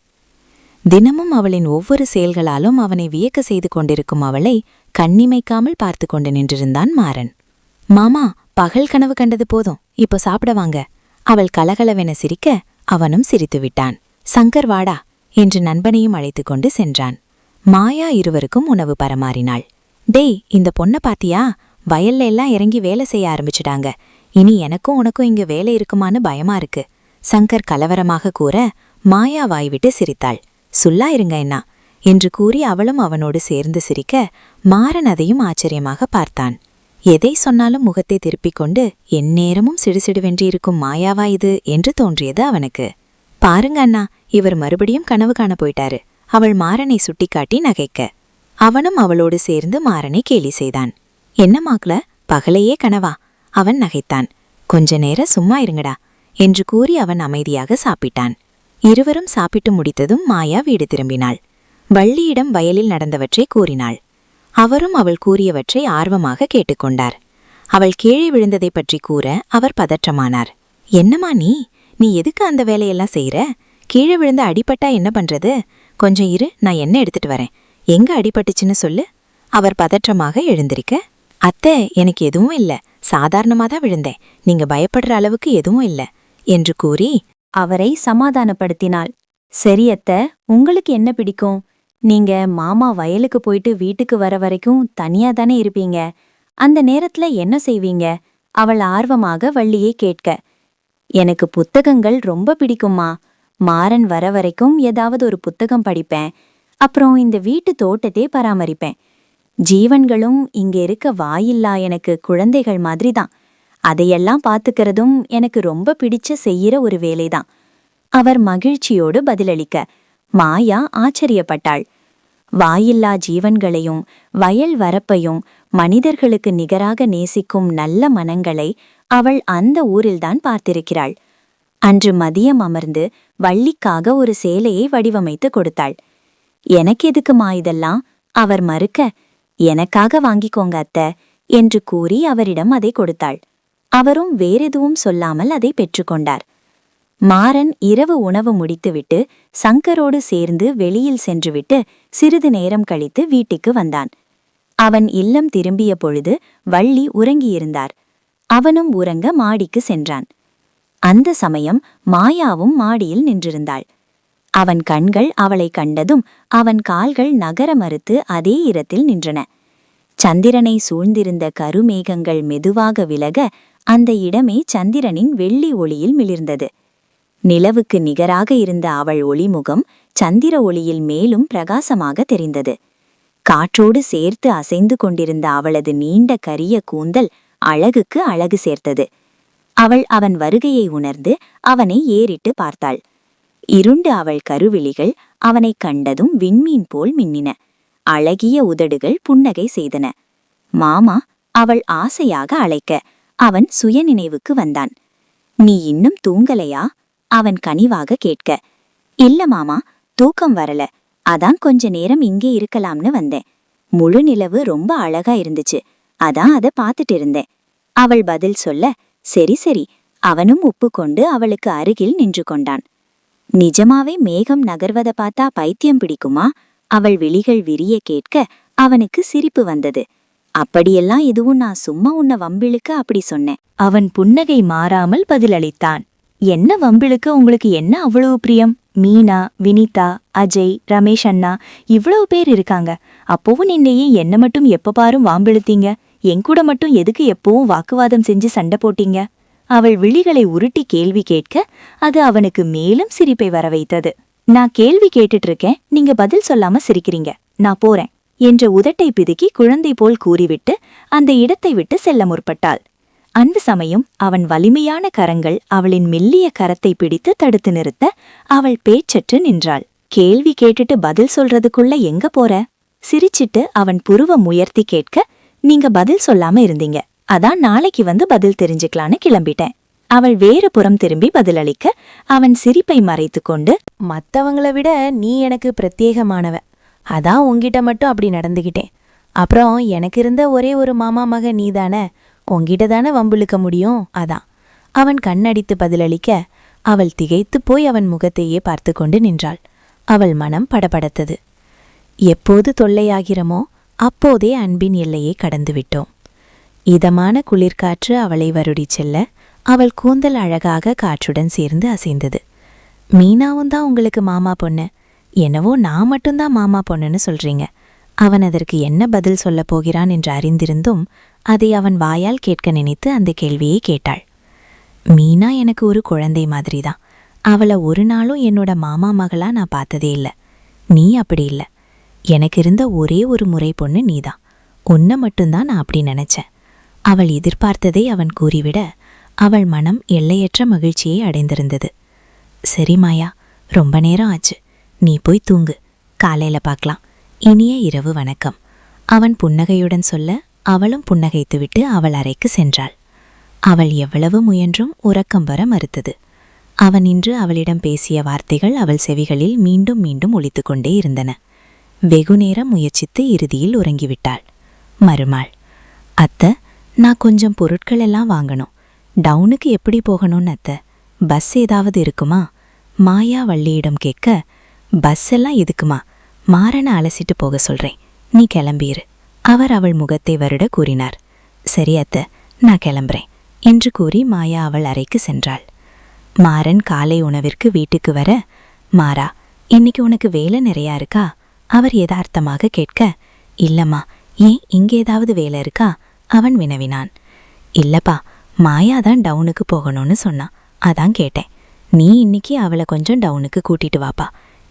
தினமும் அவளின் ஒவ்வொரு செயல்களாலும் அவனை வியக்க செய்து கொண்டிருக்கும் அவளை கண்ணிமைக்காமல் பார்த்து கொண்டு நின்றிருந்தான் மாறன். மாமா, பகல் கனவு கண்டது போதும், இப்போ சாப்பிட வாங்க. அவள் கலகலவென சிரிக்க அவனும் சிரித்துவிட்டான். சங்கர் வாடா என்று நண்பனையும் அழைத்து கொண்டு சென்றான். மாயா இருவருக்கும் உணவு பரமாறினாள். டேய், இந்த பொண்ண பாத்தியா? வயல்ல எல்லாம் இறங்கி வேலை செய்ய ஆரம்பிச்சுட்டாங்க. இனி எனக்கும் உனக்கும் இங்க வேலை இருக்குமான்னு பயமா இருக்கு. சங்கர் கலவரமாக கூற மாயா வாய்விட்டு சிரித்தாள். சுல்லா இருங்க என்ன என்று கூறி அவளும் அவனோடு சேர்ந்து சிரிக்க மாறன் அதையும் ஆச்சரியமாக பார்த்தான். எதை சொன்னாலும் முகத்தை திருப்பிக் கொண்டு எந்நேரமும் சிடுசிடுவென்றிருக்கும் மாயாவா இது என்று தோன்றியது அவனுக்கு. பாருங்க அண்ணா, இவர் மறுபடியும் கனவு காண போயிட்டாரு. அவள் மாறனை சுட்டிக்காட்டி நகைக்க அவனும் அவளோடு சேர்ந்து மாறனை கேலி செய்தான். என்ன மாக்ல, பகலையே கனவா? அவன் நகைத்தான். கொஞ்ச நேரம் சும்மா இருங்கடா என்று கூறி அவன் அமைதியாக சாப்பிட்டான். இருவரும் சாப்பிட்டு முடித்ததும் மாயா வீடு திரும்பினாள். வள்ளியிடம் வயலில் நடந்தவற்றை கூறினாள். அவரும் அவள் கூறியவற்றை ஆர்வமாக கேட்டுக்கொண்டார். அவள் கீழே விழுந்ததை பற்றி கூற அவர் பதற்றமானார். என்னம்மா நீ எதுக்கு அந்த வேலையெல்லாம் செய்யற? கீழே விழுந்து அடிபட்டா என்ன பண்றது? கொஞ்சம் இரு, நான் என்ன எடுத்துட்டு வரேன். எங்க அடிபட்டுச்சுன்னு சொல்லு. அவர் பதற்றமாக எழுந்திருக்க, அத்தை, எனக்கு எதுவும் இல்ல, சாதாரணமா தான் விழுந்தேன், நீங்க பயப்படுற அளவுக்கு எதுவும் இல்ல என்று கூறி அவரை சமாதானப்படுத்தினாள். சரி அத்தை, உங்களுக்கு என்ன பிடிக்கும்? நீங்க மாமா வயலுக்கு போயிட்டு வீட்டுக்கு வர வரைக்கும் தனியா தானே இருப்பீங்க. அந்த நேரத்துல என்ன செய்வீங்க? அவள் ஆர்வமாக வள்ளியை கேட்க. எனக்கு புத்தகங்கள் ரொம்ப பிடிக்கும்மா. மாறன் வர வரைக்கும் ஏதாவது ஒரு புத்தகம் படிப்பேன். அப்புறம் இந்த வீட்டு தோட்டத்தை பராமரிப்பேன். ஜீவன்களும் இங்க இருக்க வாயில்லா எனக்கு குழந்தைகள் மாதிரிதான். அதையெல்லாம் பாத்துக்கிறதும் எனக்கு ரொம்ப பிடிச்ச செய்யற ஒரு வேலைதான். அவர் மகிழ்ச்சியோடு பதிலளிக்க மாயா ஆச்சரியப்பட்டாள். வாயில்லா ஜீவன்களையும் வயல் வரப்பையும் மனிதர்களுக்கு நிகராக நேசிக்கும் நல்ல மனங்களை அவள் அந்த ஊரில்தான் பார்த்திருக்கிறாள். அன்று மதியம் அமர்ந்து வள்ளிக்காக ஒரு சேலையை வடிவமைத்து கொடுத்தாள். எனக்கு எதுக்குமா இதெல்லாம்? அவர் மறுக்க, எனக்காக வாங்கிக்கோங்க அத்தை என்று கூறி அவரிடம் அதை கொடுத்தாள். அவரும் வேறெதுவும் சொல்லாமல் அதை பெற்றுக்கொண்டார். மாறன் இரவு உணவு முடித்துவிட்டு சங்கரோடு சேர்ந்து வெளியில் சென்றுவிட்டு சிறிது நேரம் கழித்து வீட்டுக்கு வந்தான். அவன் இல்லம் திரும்பிய பொழுது வள்ளி உறங்கியிருந்தார். அவனும் உறங்க மாடிக்கு சென்றான். அந்த சமயம் மாயாவும் மாடியில் நின்றிருந்தாள். அவன் கண்கள் அவளை கண்டதும் அவன் கால்கள் நகர மறுத்து அதே இடத்தில் நின்றன. சந்திரனை சூழ்ந்திருந்த கருமேகங்கள் மெதுவாக விலக அந்த இடமே சந்திரனின் வெள்ளி ஒளியில் மிளிர்ந்தது. நிலவுக்கு நிகராக இருந்த அவள் ஒளிமுகம் சந்திர ஒளியில் மேலும் பிரகாசமாக தெரிந்தது. காற்றோடு சேர்த்து அசைந்து கொண்டிருந்த அவளது நீண்ட கரிய கூந்தல் அழகுக்கு அழகு சேர்த்தது. அவள் அவன் வருகையை உணர்ந்து அவனை ஏறிட்டு பார்த்தாள். இருண்டு அவள் கருவிழிகள் அவனைக் கண்டதும் விண்மீன் போல் மின்னின. அழகிய உதடுகள் புன்னகை செய்தன. மாமா, அவள் ஆசையாக அழைக்க அவன் சுயநினைவுக்கு வந்தான். நீ இன்னும் தூங்கலையா? அவன் கனிவாக கேட்க. இல்ல மாமா, தூக்கம் வரல, அதான் கொஞ்ச நேரம் இங்கே இருக்கலாம்னு வந்தேன். முழு நிலவு ரொம்ப அழகா இருந்துச்சு, அதான் அதை பார்த்துட்டு இருந்தேன். அவள் பதில் சொல்ல, சரி சரி, அவனும் ஒப்புக்கொண்டு அவளுக்கு அருகில் நின்று கொண்டான். நிஜமாவே மேகம் நகர்வத பார்த்தா பைத்தியம் பிடிக்குமா? அவள் விழிகள் விரிய கேட்க அவனுக்கு சிரிப்பு வந்தது. அப்படியெல்லாம் எதுவும் நான் சும்மா உன்னை வம்பிழுக்க அப்படி சொன்னேன். அவன் புன்னகை மாறாமல் பதிலளித்தான். என்ன வம்பிழுக்க உங்களுக்கு என்ன அவ்வளவு பிரியம்? மீனா, வினிதா, அஜய், ரமேஷ் அண்ணா, இவ்வளவு பேர் இருக்காங்க. அப்போவும் நீங்க என்ன மட்டும் எப்ப பாரும் வாம்பிழுத்தீங்க? என்கூட மட்டும் எதுக்கு எப்பவும் வாக்குவாதம் செஞ்சு சண்டை போட்டீங்க? அவள் விழிகளை உருட்டி கேள்வி கேட்க அது அவனுக்கு மேலும் சிரிப்பை வர வைத்தது. நான் கேள்வி கேட்டுட்டு இருக்கேன், நீங்க பதில் சொல்லாம சிரிக்கிறீங்க, நான் போறேன் என்ற உதட்டை பிதுக்கி குழந்தை போல் கூறிவிட்டு அந்த இடத்தை விட்டு செல்ல முற்பட்டாள். அந்த சமயம் அவன் வலிமையான கரங்கள் அவளின் மெல்லிய கரத்தை பிடித்து தடுத்து நிறுத்த அவள் பேச்சற்று நின்றாள். கேள்வி கேட்டுட்டு பதில் சொல்றதுக்குள்ள எங்க போற? சிரிச்சிட்டு அவன் புருவம் உயர்த்தி கேட்க, நீங்க பதில் சொல்லாம இருந்தீங்க, அதான் நாளைக்கு வந்து பதில் தெரிஞ்சுக்கலான்னு கிளம்பிட்டேன். அவள் வேறு புறம் திரும்பி பதிலளிக்க அவன் சிரிப்பை மறைத்து கொண்டு, மத்தவங்கள விட நீ எனக்கு பிரத்யேகமானவ, அதான் உன்கிட்ட மட்டும் அப்படி நடந்துகிட்டேன். அப்புறம் எனக்கு இருந்த ஒரே ஒரு மாமா மக நீதானே, உன்கிட்ட தானே வம்புழுக்க முடியும், அதான். அவன் கண்ணடித்து பதிலளிக்க அவள் திகைத்து போய் அவன் முகத்தையே பார்த்து கொண்டு நின்றாள். அவள் மனம் படபடத்தது. எப்போது தொல்லையாகிறமோ அப்போதே அன்பின் எல்லையை கடந்துவிட்டோம். இதமான குளிர்காற்று அவளை வருடிச் செல்ல அவள் கூந்தல் அழகாக காற்றுடன் சேர்ந்து அசைந்தது. மீனாவும் தான் உங்களுக்கு மாமா பொண்ணு, என்னவோ நான் மட்டும்தான் மாமா பொண்ணுன்னு சொல்றீங்க. அவன் அதற்கு என்ன பதில் சொல்லப் போகிறான் என்று அறிந்திருந்தும் அதை அவன் வாயால் கேட்க நினைத்து அந்த கேள்வியை கேட்டாள். மீனா எனக்கு ஒரு குழந்தை மாதிரிதான், அவளை ஒரு நாளும் என்னோட மாமா மகளா நான் பார்த்ததே இல்லை. நீ அப்படி இல்லை, எனக்கு இருந்த ஒரே ஒரு முறை பொண்ணு நீதான், உன்னை மட்டும்தான் நான் அப்படி நினைச்சேன். அவள் எதிர்பார்த்ததை அவன் கூறிவிட அவள் மனம் எல்லையற்ற மகிழ்ச்சியை அடைந்திருந்தது. சரி மாயா, ரொம்ப நேரம் ஆச்சு, நீ போய் தூங்கு, காலையில பார்க்கலாம், இனிய இரவு வணக்கம். அவன் புன்னகையுடன் சொல்ல அவளும் புன்னகைத்துவிட்டு அவள் அறைக்கு சென்றாள். அவள் எவ்வளவு முயன்றும் உறக்கம் வர மறுத்தது. அவன் இன்று அவளிடம் பேசிய வார்த்தைகள் அவள் செவிகளில் மீண்டும் மீண்டும் ஒலித்து கொண்டே இருந்தன. வெகுநேரம் முயற்சித்து இறுதியில் உறங்கிவிட்டாள். மறுநாள், அத்தை, நான் கொஞ்சம் பொருட்கள் எல்லாம் வாங்கணும், டவுனுக்கு எப்படி போகணும்னு அத்தை? பஸ் ஏதாவது இருக்குமா? மாயா வள்ளியிடம் கேட்க, பஸ் எல்லாம் எதுக்குமா? மாறனை அலசிட்டு போக சொல்றேன், நீ கிளம்பிரு. அவர் அவள் முகத்தை வருட கூறினார். சரி அத்தை, நான் கிளம்புறேன் என்று கூறி மாயா அவள் அறைக்கு சென்றாள். மாறன் காலை உணவிற்கு வீட்டுக்கு வர, மாறா, இன்னைக்கு உனக்கு வேலை நிறையா இருக்கா? அவர் யதார்த்தமாக கேட்க, இல்லம்மா, ஏன் இங்கே ஏதாவது வேலை இருக்கா? அவன் வினவினான். இல்லப்பா, மாயாதான் டவுனுக்கு போகணும்னு சொன்னான், அதான் கேட்டேன். நீ இன்னைக்கு அவளை கொஞ்சம் டவுனுக்கு கூட்டிட்டு வாப்பா.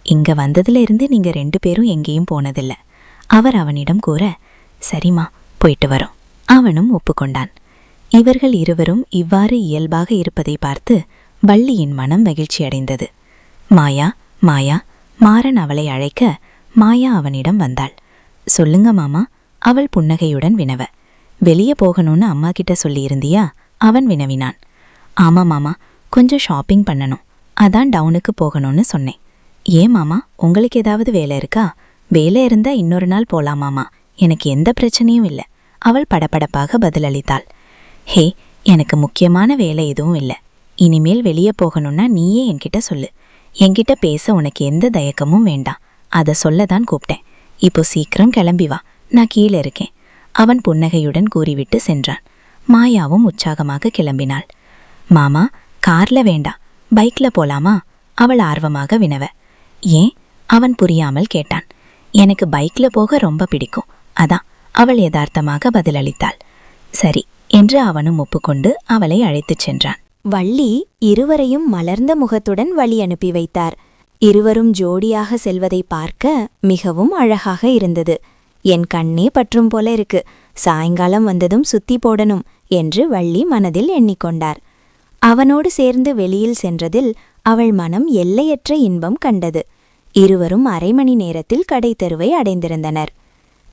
இங்க வந்ததுல இருந்து நீங்க 2 பேரும் எங்கேயும் போனதில்ல. அவர் அவனிடம் கூற, சரிம்மா, போயிட்டு வரோம். அவனும் ஒப்புக்கொண்டான். இவர்கள் இருவரும் இவ்வாறு இயல்பாக இருப்பதை பார்த்து வள்ளியின் மனம் மகிழ்ச்சியடைந்தது. மாயா, மாயா, மாறன் அவளை அழைக்க மாயா அவனிடம் வந்தாள். சொல்லுங்க மாமா, அவள் புன்னகையுடன் வினவ. வெளியே போகணும்னு அம்மா கிட்ட சொல்லியிருந்தியா? அவன் வினவினான். ஆமா மாமா, கொஞ்சம் ஷாப்பிங் பண்ணணும், அதான் டவுனுக்கு போகணும்னு சொன்னேன். ஏன் மாமா, உங்களுக்கு ஏதாவது வேலை இருக்கா? வேலை இருந்தா இன்னொரு நாள் போலாமாமா, எனக்கு எந்த பிரச்சனையும் இல்லை. அவள் படபடப்பாக பதிலளித்தாள். ஹே, எனக்கு முக்கியமான வேலை எதுவும் இல்லை. இனிமேல் வெளியே போகணும்னா நீயே என்கிட்ட சொல்லு. என்கிட்ட பேச உனக்கு எந்த தயக்கமும் வேண்டாம். அதை சொல்லதான் கூப்பிட்டேன். இப்போ சீக்கிரம் கிளம்பி வா, நான் கீழே இருக்கேன். அவன் புன்னகையுடன் கூறிவிட்டு சென்றான். மாயாவும் உற்சாகமாக கிளம்பினாள். மாமா, கார்ல வேண்டாம், பைக்ல போலாமா? அவள் ஆர்வமாக வினவ. ஏன்? அவன் புரியாமல் கேட்டான். எனக்கு பைக்ல போக ரொம்ப பிடிக்கும், அதான். அவள் யதார்த்தமாக பதிலளித்தாள். சரி என்று அவனும் ஒப்புக்கொண்டு அவளை அழைத்துச் சென்றான். வள்ளி இருவரையும் மலர்ந்த முகத்துடன் வழி அனுப்பி வைத்தார். இருவரும் ஜோடியாக செல்வதை பார்க்க மிகவும் அழகாக இருந்தது. என் கண்ணே பற்றும் போல இருக்கு, சாயங்காலம் வந்ததும் சுத்தி போடணும் என்று வள்ளி மனதில் எண்ணிக்கொண்டார். அவனோடு சேர்ந்து வெளியில் சென்றதில் அவள் மனம் எல்லையற்ற இன்பம் கண்டது. இருவரும் அரை மணி நேரத்தில் கடை தெருவை அடைந்திருந்தனர்.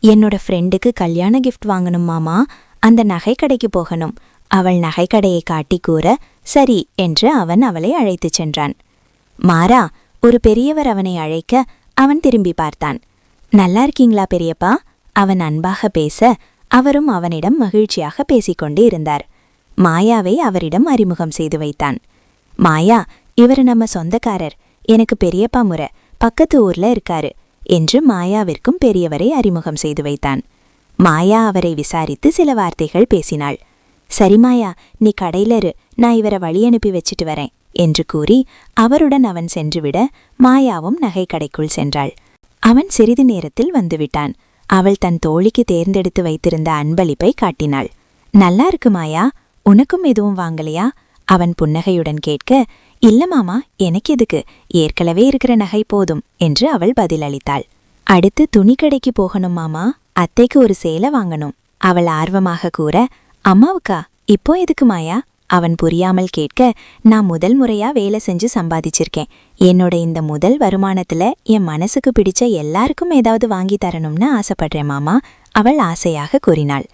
என்னோட ஃப்ரெண்டுக்கு கல்யாண கிஃப்ட் வாங்கணும் மாமா, அந்த நகைக்கடைக்கு போகணும். அவள் நகைக்கடையை காட்டி கூற, சரி என்று அவன் அவளை அழைத்துச் சென்றான். மாறா, ஒரு பெரியவர் அவனை அழைக்க அவன் திரும்பி பார்த்தான். நல்லா இருக்கீங்களா பெரியப்பா? அவன் அன்பாக பேச அவரும் அவனிடம் மகிழ்ச்சியாக பேசிக்கொண்டு இருந்தார். மாயாவை அவரிடம் அறிமுகம் செய்து வைத்தான். மாயா, இவரு நம்ம சொந்தக்காரர், எனக்கு பெரியப்பா முறை, பக்கத்து ஊர்ல இருக்காரு என்று மாயாவிற்கும் பெரியவரை அறிமுகம் செய்து வைத்தான். மாயா அவரை விசாரித்து சில வார்த்தைகள் பேசினாள். சரி மாயா, நீ கடையில இரு, நான் இவரை வழி அனுப்பி வச்சிட்டு வரேன் என்று கூறி அவருடன் அவன் சென்றுவிட மாயாவும் நகைக்கடைக்குள் சென்றாள். அவன் சிறிது நேரத்தில் வந்துவிட்டான். அவள் தன் தோழிக்கு தேர்ந்தெடுத்து வைத்திருந்த அன்பளிப்பை காட்டினாள். நல்லா இருக்கு மாயா, உனக்கும் எதுவும் வாங்கலையா? அவன் புன்னகையுடன் கேட்க, இல்ல மாமா, எனக்கு எதுக்கு, ஏற்கனவே இருக்கிற நகை போதும் என்று அவள் பதிலளித்தாள். அடுத்து துணிக்கடைக்கு போகணும் மாமா, அத்தைக்கு ஒரு சேலை வாங்கணும். அவள் ஆர்வமாக கூற, அம்மாவுக்கா? இப்போ எதுக்கு மாயா? அவன் புரியாமல் கேட்க, நான் முதல் முறையா வேலை செஞ்சு சம்பாதிச்சிருக்கேன். என்னோட இந்த முதல் வருமானத்துல என் மனசுக்கு பிடிச்ச எல்லாருக்கும் ஏதாவது வாங்கி தரணும்னு ஆசைப்படுறேன் மாமா, அவள் ஆசையாக கூறினாள்.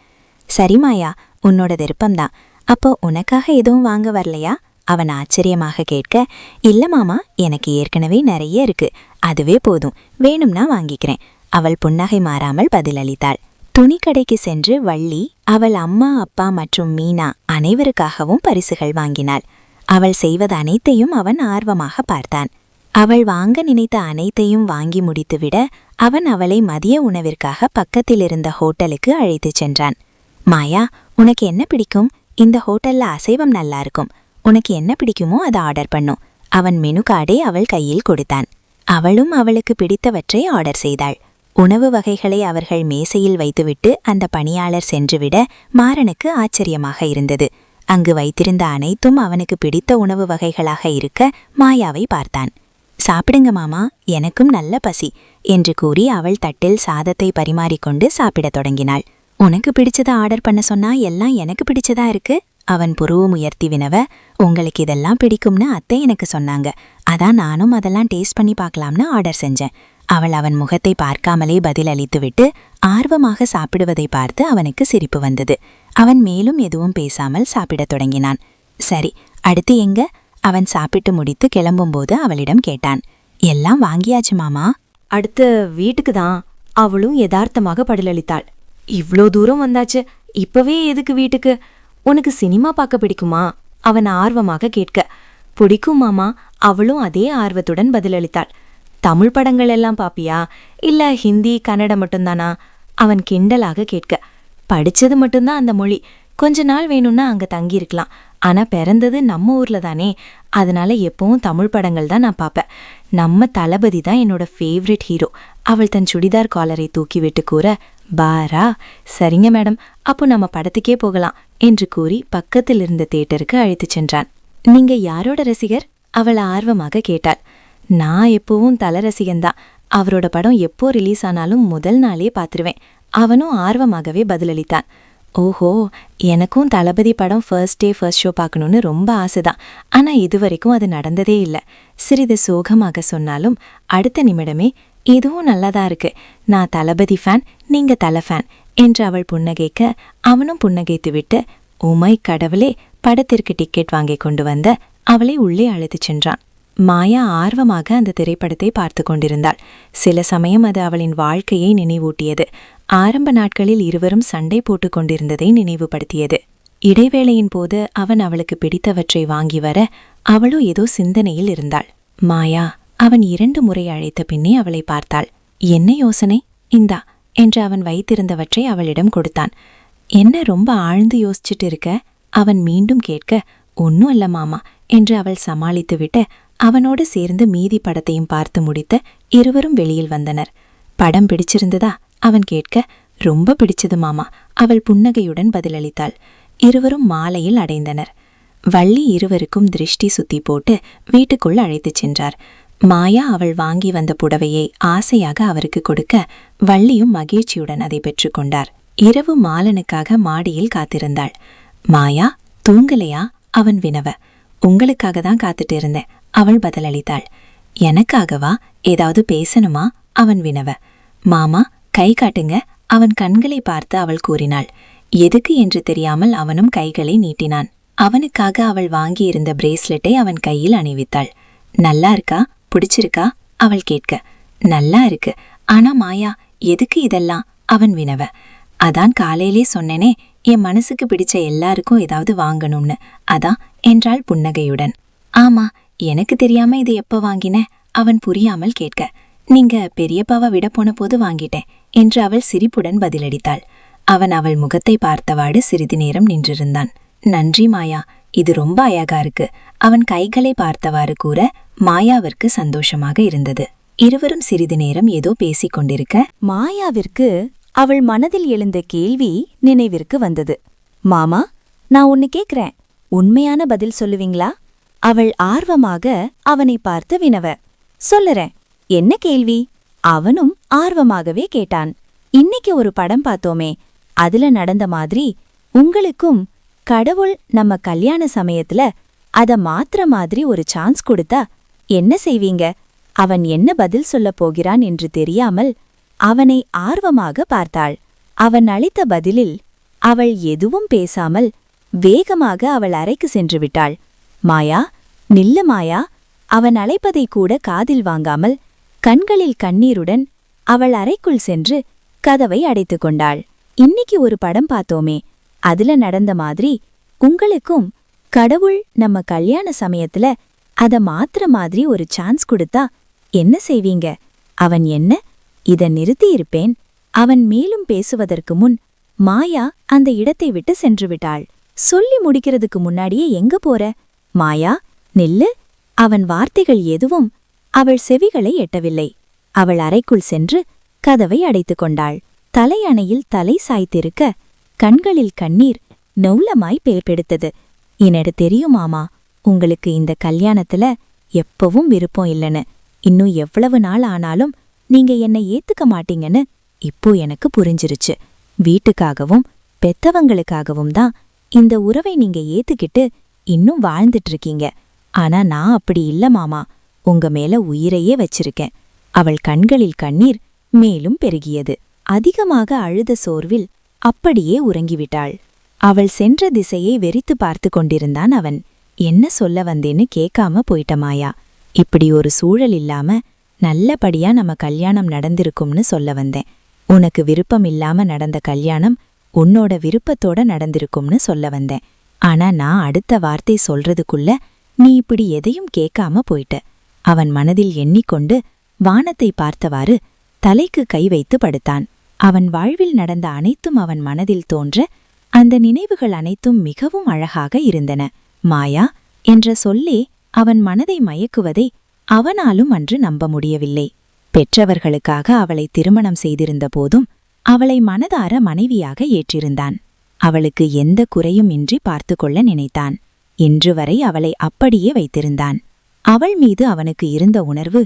சரி மாயா, உன்னோட விருப்பம்தான். அப்போ உனக்காக எதுவும் வாங்க வரலையா? அவன் ஆச்சரியமாக கேட்க, இல்ல மாமா, எனக்கு ஏற்கனவே நிறைய இருக்கு, அதுவே போதும், வேணும்னா வாங்கிக்கிறேன். அவள் புன்னகை மாறாமல் பதிலளித்தாள். துணிக்கடைக்கு சென்று வள்ளி அவள் அம்மா, அப்பா மற்றும் மீனா அனைவருக்காகவும் பரிசுகள் வாங்கினாள். அவள் செய்வது அனைத்தையும் அவன் ஆர்வமாக பார்த்தான். அவள் வாங்க நினைத்த அனைத்தையும் வாங்கி முடித்துவிட அவன் அவளை மதிய உணவிற்காக பக்கத்தில் இருந்த ஹோட்டலுக்கு அழைத்துச் சென்றான். மாயா, உனக்கு என்ன பிடிக்கும்? இந்த ஹோட்டல்ல அசைவம் நல்லா இருக்கும், உனக்கு என்ன பிடிக்குமோ அதை ஆர்டர் பண்ணும். அவன் மெனு கார்டை அவள் கையில் கொடுத்தான். அவளும் அவளுக்கு பிடித்தவற்றை ஆர்டர் செய்தாள். உணவு வகைகளை அவர்கள் மேசையில் வைத்துவிட்டு அந்த பணியாளர் சென்றுவிட மாறனுக்கு ஆச்சரியமாக இருந்தது. அங்கு வைத்திருந்த அனைத்தும் அவனுக்கு பிடித்த உணவு வகைகளாக இருக்க மாயாவை பார்த்தான். சாப்பிடுங்க மாமா, எனக்கும் நல்ல பசி என்று கூறி அவள் தட்டில் சாதத்தை பரிமாறிக்கொண்டு சாப்பிடத் தொடங்கினாள். உனக்கு பிடிச்சதை ஆர்டர் பண்ண சொன்னா எல்லாம் எனக்கு பிடிச்சதா இருக்கு, அவன் புருவம் உயர்த்தி வினவ. உங்களுக்கு இதெல்லாம் பிடிக்கும்னு அத்தை எனக்கு சொன்னாங்க, அதான் நானும் அதெல்லாம் டேஸ்ட் பண்ணி பார்க்கலாம்னு ஆர்டர் செஞ்சேன். அவள் அவன் முகத்தை பார்க்காமலே பதிலளித்துவிட்டு ஆர்வமாக சாப்பிடுவதை பார்த்து அவனுக்கு சிரிப்பு வந்தது. அவன் மேலும் எதுவும் பேசாமல் சாப்பிடத் தொடங்கினான். சரி, அடுத்து எங்க? அவன் சாப்பிட்டு முடித்து கிளம்பும்போது அவளிடம் கேட்டான். எல்லாம் வாங்கியாச்சு மாமா. அடுத்த வீட்டுக்கு தான். அவளும் யதார்த்தமாக பதிலளித்தாள். இவ்ளோ தூரம் வந்தாச்சு, இப்பவே எதுக்கு வீட்டுக்கு? உனக்கு சினிமா பார்க்க பிடிக்குமா? அவன் ஆர்வமாக கேட்க. பிடிக்கும் மாமா. அவளும் அதே ஆர்வத்துடன் பதிலளித்தாள். தமிழ் படங்கள் எல்லாம் பாப்பியா, இல்ல ஹிந்தி கன்னடம் மட்டும்தானா? அவன் கிண்டலாக கேட்க. படிச்சது மட்டும்தான் அந்த மொழி. கொஞ்ச நாள் வேணும்னா அங்க தங்கியிருக்கலாம். ஆனா பிறந்தது நம்ம ஊர்ல தானே, அதனால எப்பவும் தமிழ் படங்கள் தான் நான் பாப்பேன். நம்ம தளபதி தான் என்னோட ஃபேவரெட் ஹீரோ. அவள் தன் சுடிதார் காலரை தூக்கிவிட்டு கூற, பாரா, சரிங்க மேடம், அப்போ நம்ம படத்துக்கே போகலாம் என்று கூறி பக்கத்தில் இருந்த தியேட்டருக்கு அழைத்துச் சென்றான். நீங்க யாரோட ரசிகர்? அவள் ஆர்வமாக கேட்டாள். நான் எப்பவும் தல ரசிகன்தான். அவரோட படம் எப்போ ரிலீஸ் ஆனாலும் முதல் நாளே பார்த்துருவேன். அவனும் ஆர்வமாகவே பதிலளித்தான். ஓஹோ, எனக்கும் தளபதி படம் ஃபர்ஸ்ட் டே ஃபர்ஸ்ட் ஷோ பார்க்கணுன்னு ரொம்ப ஆசைதான். ஆனா இதுவரைக்கும் அது நடந்ததே இல்லை. சிறிது சோகமாக சொன்னாலும் அடுத்த நிமிடமே, இதுவும் நல்லாதான் இருக்கு. நான் தளபதி ஃபேன், நீங்க தல ஃபேன் என்று அவள் புன்னகைக்க அவனும் புன்னகைத்துவிட்டு, உமை கடவுளே, படத்திற்கு டிக்கெட் வாங்கி கொண்டு வந்த அவளை உள்ளே அழைத்துச் சென்றான். மாயா ஆர்வமாக அந்த திரைப்படத்தை பார்த்து கொண்டிருந்தாள். சில சமயம் அது அவளின் வாழ்க்கையை நினைவூட்டியது. ஆரம்ப நாட்களில் இருவரும் சண்டை போட்டுக் கொண்டிருந்ததை நினைவுபடுத்தியது. இடைவேளையின் போது அவன் அவளுக்கு பிடித்தவற்றை வாங்கி வர அவளோ ஏதோ சிந்தனையில் இருந்தாள். மாயா அவன் 2 முறை அழைத்த பின்னே அவளை பார்த்தாள். என்ன யோசனை? இந்தா என்று அவன் வைத்திருந்தவற்றை அவளிடம் கொடுத்தான். என்ன ரொம்ப ஆழ்ந்து யோசிச்சுட்டு இருக்க? அவன் மீண்டும் கேட்க, ஒன்னும் அல்ல மாமா என்று அவள் சமாளித்துவிட்டு அவனோடு சேர்ந்து மீதி படத்தையும் பார்த்து முடித்த இருவரும் வெளியில் வந்தனர். படம் பிடிச்சிருந்ததா? அவன் கேட்க, ரொம்ப பிடிச்சது மாமா, அவள் புன்னகையுடன் பதிலளித்தாள். இருவரும் மாலையில் அடைந்தனர். வள்ளி இருவருக்கும் திருஷ்டி சுத்தி போட்டு வீட்டுக்குள் அழைத்துச் சென்றார். மாயா அவள் வாங்கி வந்த புடவையை ஆசையாக அவருக்கு கொடுக்க வள்ளியும் மகிழ்ச்சியுடன் அதை பெற்றுக்கொண்டார். இரவு மாலனுக்காக மாடியில் காத்திருந்தாள். மாயா, தூங்கலையா? அவன் வினவ. உங்களுக்காக தான் காத்துட்டு இருந்தேன், அவள் பதிலளித்தாள். எனக்காகவா? ஏதாவது பேசணுமா? அவன் வினவ. மாமா, கை காட்டுங்க, அவன் கண்களை பார்த்து அவள் கூறினாள். எதுக்கு என்று தெரியாமல் அவனும் கைகளை நீட்டினான். அவனுக்காக அவள் வாங்கியிருந்த பிரேஸ்லெட்டை அவன் கையில் அணிவித்தாள். நல்லா இருக்கா? பிடிச்சிருக்கா? அவள் கேட்க. நல்லா இருக்கு. ஆனா மாயா, எதுக்கு இதெல்லாம்? அவன் வினவ. அதான் காலையிலே சொன்னேனே, என் மனசுக்கு பிடிச்ச எல்லாருக்கும் ஏதாவது வாங்கணும்னு, அதான் என்றாள் புன்னகையுடன். ஆமா, எனக்கு தெரியாம இது எப்ப வாங்கின? அவன் புரியாமல் கேட்க. நீங்க பெரியப்பாவை விட போன போது வாங்கிட்டேன் என்று அவள் சிரிப்புடன் பதிலளித்தாள். அவன் அவள் முகத்தை பார்த்தவாடு சிறிது நேரம் நின்றிருந்தான். நன்றி மாயா, இது ரொம்ப அழகா இருக்கு. அவன் கைகளை பார்த்தவாறு கூற மாயாவிற்கு சந்தோஷமாக இருந்தது. இருவரும் சிறிது நேரம் ஏதோ பேசிக் கொண்டிருக்க மாயாவிற்கு அவள் மனதில் எழுந்த கேள்வி நினைவிற்கு வந்தது. மாமா, நான் ஒன்னு கேக்குறேன், உண்மையான பதில் சொல்லுவீங்களா? அவள் ஆர்வமாக அவனை பார்த்து வினவ. சொல்லுறேன். என்ன கேள்வி? அவனும் ஆர்வமாகவே கேட்டான். இன்னைக்கு ஒரு படம் பார்த்தோமே, அதுல நடந்த மாதிரி உங்களுக்கும் கடவுள் நம்ம கல்யாண சமயத்துல அத மாத்திர மாதிரி ஒரு சான்ஸ் கொடுத்தா என்ன செய்வீங்க? அவன் என்ன பதில் சொல்லப் போகிறான் என்று தெரியாமல் அவனை ஆர்வமாக பார்த்தாள். அவன் அளித்த பதிலில் அவள் எதுவும் பேசாமல் வேகமாக அவள் அறைக்கு சென்று விட்டாள். மாயா, நில்லு மாயா! அவன் அழைப்பதை கூட காதில் வாங்காமல் கண்களில் கண்ணீருடன் அவள் அறைக்குள் சென்று கதவை அடைத்துக் கொண்டாள். இன்னைக்கு ஒரு படம் பார்த்தோமே, அதுல நடந்த மாதிரி உங்களுக்கும் கடவுள் நம்ம கல்யாண சமயத்துல அத மாத்திர மாதிரி ஒரு சான்ஸ் கொடுத்தா என்ன செய்வீங்க? அவன் என்ன? இத நிறுத்தியிருப்பேன். அவன் மேலும் பேசுவதற்கு முன் மாயா அந்த இடத்தை விட்டு சென்று விட்டாள். சொல்லி முடிக்கிறதுக்கு முன்னாடியே எங்க போற? மாயா, நில்லு! அவன் வார்த்தைகள் எதுவும் அவள் செவிகளை எட்டவில்லை. அவள் அறைக்குள் சென்று கதவை அடைத்துக் கொண்டாள். தலையணையில் தலை சாய்த்திருக்க கண்களில் கண்ணீர் நௌலமாய் பேர்பெடுத்தது. எனக்கு தெரியுமாமா, உங்களுக்கு இந்த கல்யாணத்துல எப்பவும் விருப்பம் இல்லைன்னு. இன்னும் எவ்வளவு நாள் ஆனாலும் நீங்க என்னை ஏத்துக்க மாட்டீங்கன்னு இப்போ எனக்கு புரிஞ்சிருச்சு. வீட்டுக்காகவும் பெத்தவங்களுக்காகவும் தான் இந்த உறவை நீங்க ஏத்துக்கிட்டு இன்னும் வாழ்ந்துட்டு இருக்கீங்க. ஆனா நான் அப்படி இல்ல மாமா, உங்க மேல உயிரையே வச்சிருக்கேன். அவள் கண்களில் கண்ணீர் மேலும் பெருகியது. அதிகமாக அழுத சோர்வில் அப்படியே உறங்கிவிட்டாள். அவள் சென்ற திசையை வெறித்து பார்த்து கொண்டிருந்தான் அவன். என்ன சொல்ல வந்தேன்னு கேட்காம போயிட்ட மாயா. இப்படி ஒரு சூழல் இல்லாம நல்லபடியா நம்ம கல்யாணம் நடந்திருக்கும்னு சொல்ல வந்தேன். உனக்கு விருப்பம் இல்லாம நடந்த கல்யாணம் உன்னோட விருப்பத்தோட நடந்திருக்கும்னு சொல்ல வந்தேன். ஆனா நான் அடுத்த வார்த்தை சொல்றதுக்குள்ள நீ இப்படி எதையும் கேட்காம போயிட்ட. அவன் மனதில் எண்ணிக்கொண்டு வானத்தை பார்த்தவாறு தலைக்கு கை வைத்து படுத்தான். அவன் வாழ்வில் நடந்த அனைத்தும் அவன் மனதில் தோன்ற, அந்த நினைவுகள் அனைத்தும் மிகவும் அழகாக இருந்தன. மாயா என்ற சொல்லே அவன் மனதை மயக்குவதை அவனாலும் அன்று நம்ப முடியவில்லை. பெற்றவர்களுக்காக அவளை திருமணம் செய்திருந்த போதும் அவளை மனதார மனைவியாக ஏற்றிருந்தான். அவளுக்கு எந்த குறையும் இன்றி பார்த்து கொள்ள நினைத்தான். இன்று வரை அவளை அப்படியே வைத்திருந்தான். அவள் மீது அவனுக்கு இருந்த உணர்வு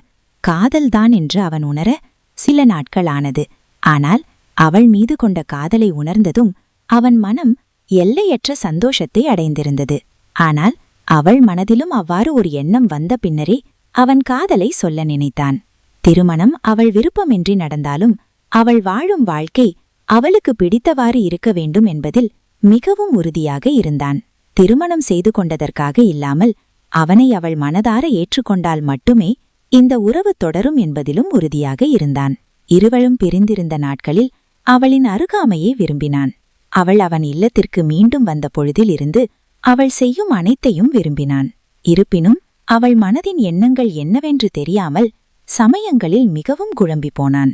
காதல்தான் என்று அவன் உணர சில நாட்களானது. ஆனால் அவள் மீது கொண்ட காதலை உணர்ந்ததும் அவன் மனம் எல்லையற்ற சந்தோஷத்தை அடைந்திருந்தது. ஆனால் அவள் மனதிலும் அவ்வாறு ஒரு எண்ணம் வந்த பின்னரே அவன் காதலை சொல்ல நினைத்தான். திருமணம் அவள் விருப்பமின்றி நடந்தாலும் அவள் வாழும் வாழ்க்கை அவளுக்கு பிடித்தவாறு இருக்க வேண்டும் என்பதில் மிகவும் உறுதியாக இருந்தான். திருமணம் செய்து கொண்டதற்காக இல்லாமல் அவனை அவள் மனதார ஏற்றுக்கொண்டால் மட்டுமே இந்த உறவு தொடரும் என்பதிலும் உறுதியாக இருந்தான். இருவரும் பிரிந்திருந்த நாட்களில் அவளின் அருகாமையை விரும்பினான். அவள் அவன் இல்லத்திற்கு மீண்டும் வந்த பொழுதில் இருந்து அவள் செய்யும் அனைத்தையும் விரும்பினான். இருப்பினும் அவள் மனதின் எண்ணங்கள் என்னவென்று தெரியாமல் சமயங்களில் மிகவும் குழம்பிப் போனான்.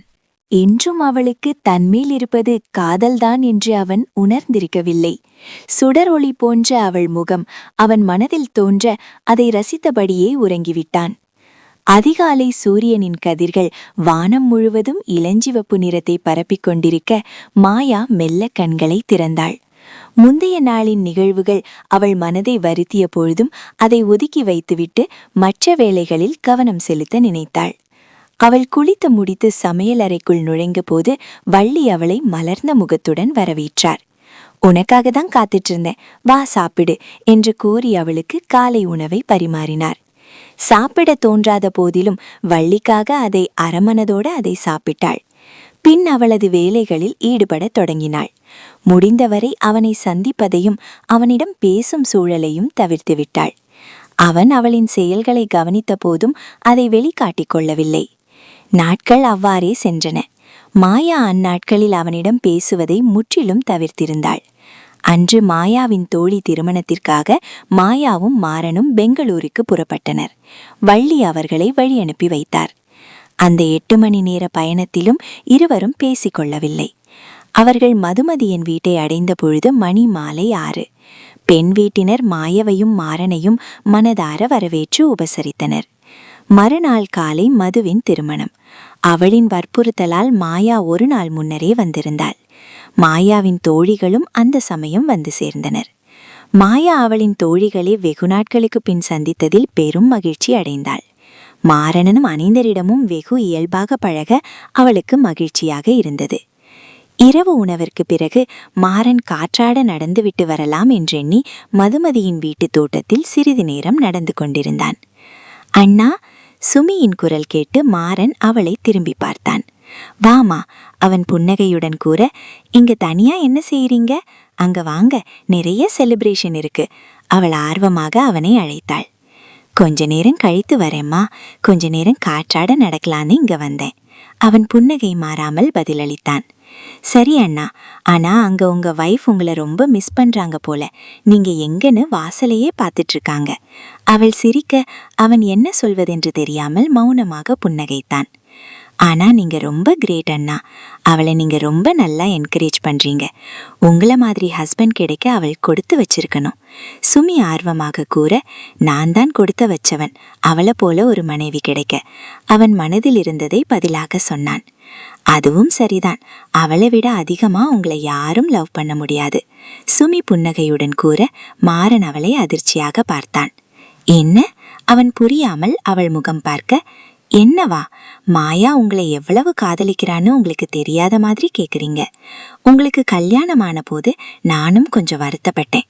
என்றும் அவளுக்கு தன்மேல் இருப்பது காதல்தான் என்று அவன் உணர்ந்திருக்கவில்லை. சுடர் ஒளி போன்ற அவள் முகம் அவன் மனதில் தோன்ற அதை ரசித்தபடியே உறங்கிவிட்டான். அதிகாலை சூரியனின் கதிர்கள் வானம் முழுவதும் இளஞ்சிவப்பு நிறத்தை பரப்பிக் கொண்டிருக்க மாயா மெல்ல கண்களை திறந்தாள். முந்தைய நாளின் நிகழ்வுகள் அவள் மனதை வருத்திய பொழுதும் அதை ஒதுக்கி வைத்துவிட்டு மற்ற வேளைகளில் கவனம் செலுத்த நினைத்தாள். அவள் குளித்து முடித்து சமையலறைக்குள் நுழைந்த போது வள்ளி அவளை மலர்ந்த முகத்துடன் வரவேற்றார். உனக்காகத்தான் காத்துட்டு இருந்தேன், வா சாப்பிடு என்று கூறி அவளுக்கு காலை உணவை பரிமாறினார். சாப்பிட தோன்றாத போதிலும் வள்ளிக்காக அதை அரமனதோடு அதை சாப்பிட்டாள். பின் அவளது வேலைகளில் ஈடுபடத் தொடங்கினாள். முடிந்தவரை அவனை சந்திப்பதையும் அவனிடம் பேசும் சூழலையும் தவிர்த்துவிட்டாள். அவன் அவளின் செயல்களை கவனித்த போதும் அதை வெளிக்காட்டிக் கொள்ளவில்லை. நாட்கள் அவ்வாறே சென்றன. மாயா அந்நாட்களில் அவனிடம் பேசுவதை முற்றிலும் தவிர்த்திருந்தாள். அன்று மாயாவின் தோழி திருமணத்திற்காக மாயாவும் மாறனும் பெங்களூருக்கு புறப்பட்டனர். வள்ளி அவர்களை வழி அனுப்பி வைத்தார். அந்த 8 மணி நேர பயணத்திலும் இருவரும் பேசிக்கொள்ளவில்லை. அவர்கள் மதுமதியின் வீட்டை அடைந்த பொழுது மணி மாலை 6. பெண் வீட்டினர் மாயவையும் மாறனையும் மனதார வரவேற்று உபசரித்தனர். மறுநாள் காலை மதுவின் திருமணம். அவளின் வற்புறுத்தலால் மாயா ஒரு நாள் முன்னரே வந்திருந்தாள். மாயாவின் தோழிகளும் அந்த சமயம் வந்து சேர்ந்தனர். மாயா அவளின் தோழிகளை வெகு நாட்களுக்கு பின் சந்தித்ததில் பெரும் மகிழ்ச்சி அடைந்தாள். மாறனும் அனைந்தரிடமும் வெகு இயல்பாக பழக அவளுக்கு மகிழ்ச்சியாக இருந்தது. இரவு உணவிற்கு பிறகு மாறன் காற்றாட நடந்துவிட்டு வரலாம் என்றெண்ணி மதுமதியின் வீட்டு தோட்டத்தில் சிறிது நேரம் நடந்து கொண்டிருந்தான். அண்ணா, சுமியின் குரல் கேட்டு மாறன் அவளை திரும்பி பார்த்தான். வாமா, அவன் புன்னகையுடன் கூற, இங்க தனியா என்ன செய்றீங்க? அங்க வாங்க, நிறைய செலிப்ரேஷன் இருக்கு. அவள் ஆர்வமாக அவனை அழைத்தாள். கொஞ்ச நேரம் கழித்து வரேம்மா, கொஞ்ச நேரம் காற்றாட நடக்கலான்னு இங்க வந்தேன். அவன் புன்னகை மாறாமல் பதிலளித்தான். சரி அண்ணா, ஆனா அங்க உங்க வைஃப் உங்களை ரொம்ப மிஸ் பண்றாங்க போல. நீங்க எங்கன்னு வாசலையே பார்த்துட்டு இருக்காங்க. அவள் சிரிக்க அவன் என்ன சொல்வதென்று தெரியாமல் மௌனமாக புன்னகைத்தான். ஆனா நீங்க ரொம்ப கிரேட் அண்ணா. அவளை நீங்க ரொம்ப நல்லா என்கரேஜ் பண்றீங்க. உங்களை மாதிரி ஹஸ்பண்ட் கிடைக்க அவள் கொடுத்து வச்சிருக்கணும். சுமி ஆர்வமாக கூற, நான் தான் கொடுத்து வச்சவன், அவளை போல ஒரு மனைவி கிடைக்க. அவன் மனதில் இருந்ததை பதிலாக சொன்னான். அதுவும் சரிதான், அவளை விட அதிகமா உங்களை யாரும் லவ் பண்ண முடியாது. சுமி புன்னகையுடன் கூற மாறன் அவளை அதிர்ச்சியாக பார்த்தான். என்ன? அவன் புரியாமல் அவள் முகம் பார்க்க, என்னவா, மாயா உங்களை எவ்வளவு காதலிக்கிறான்னு உங்களுக்கு தெரியாத மாதிரி கேக்குறீங்க. உங்களுக்கு கல்யாணமான போது நானும் கொஞ்சம் வருத்தப்பட்டேன்.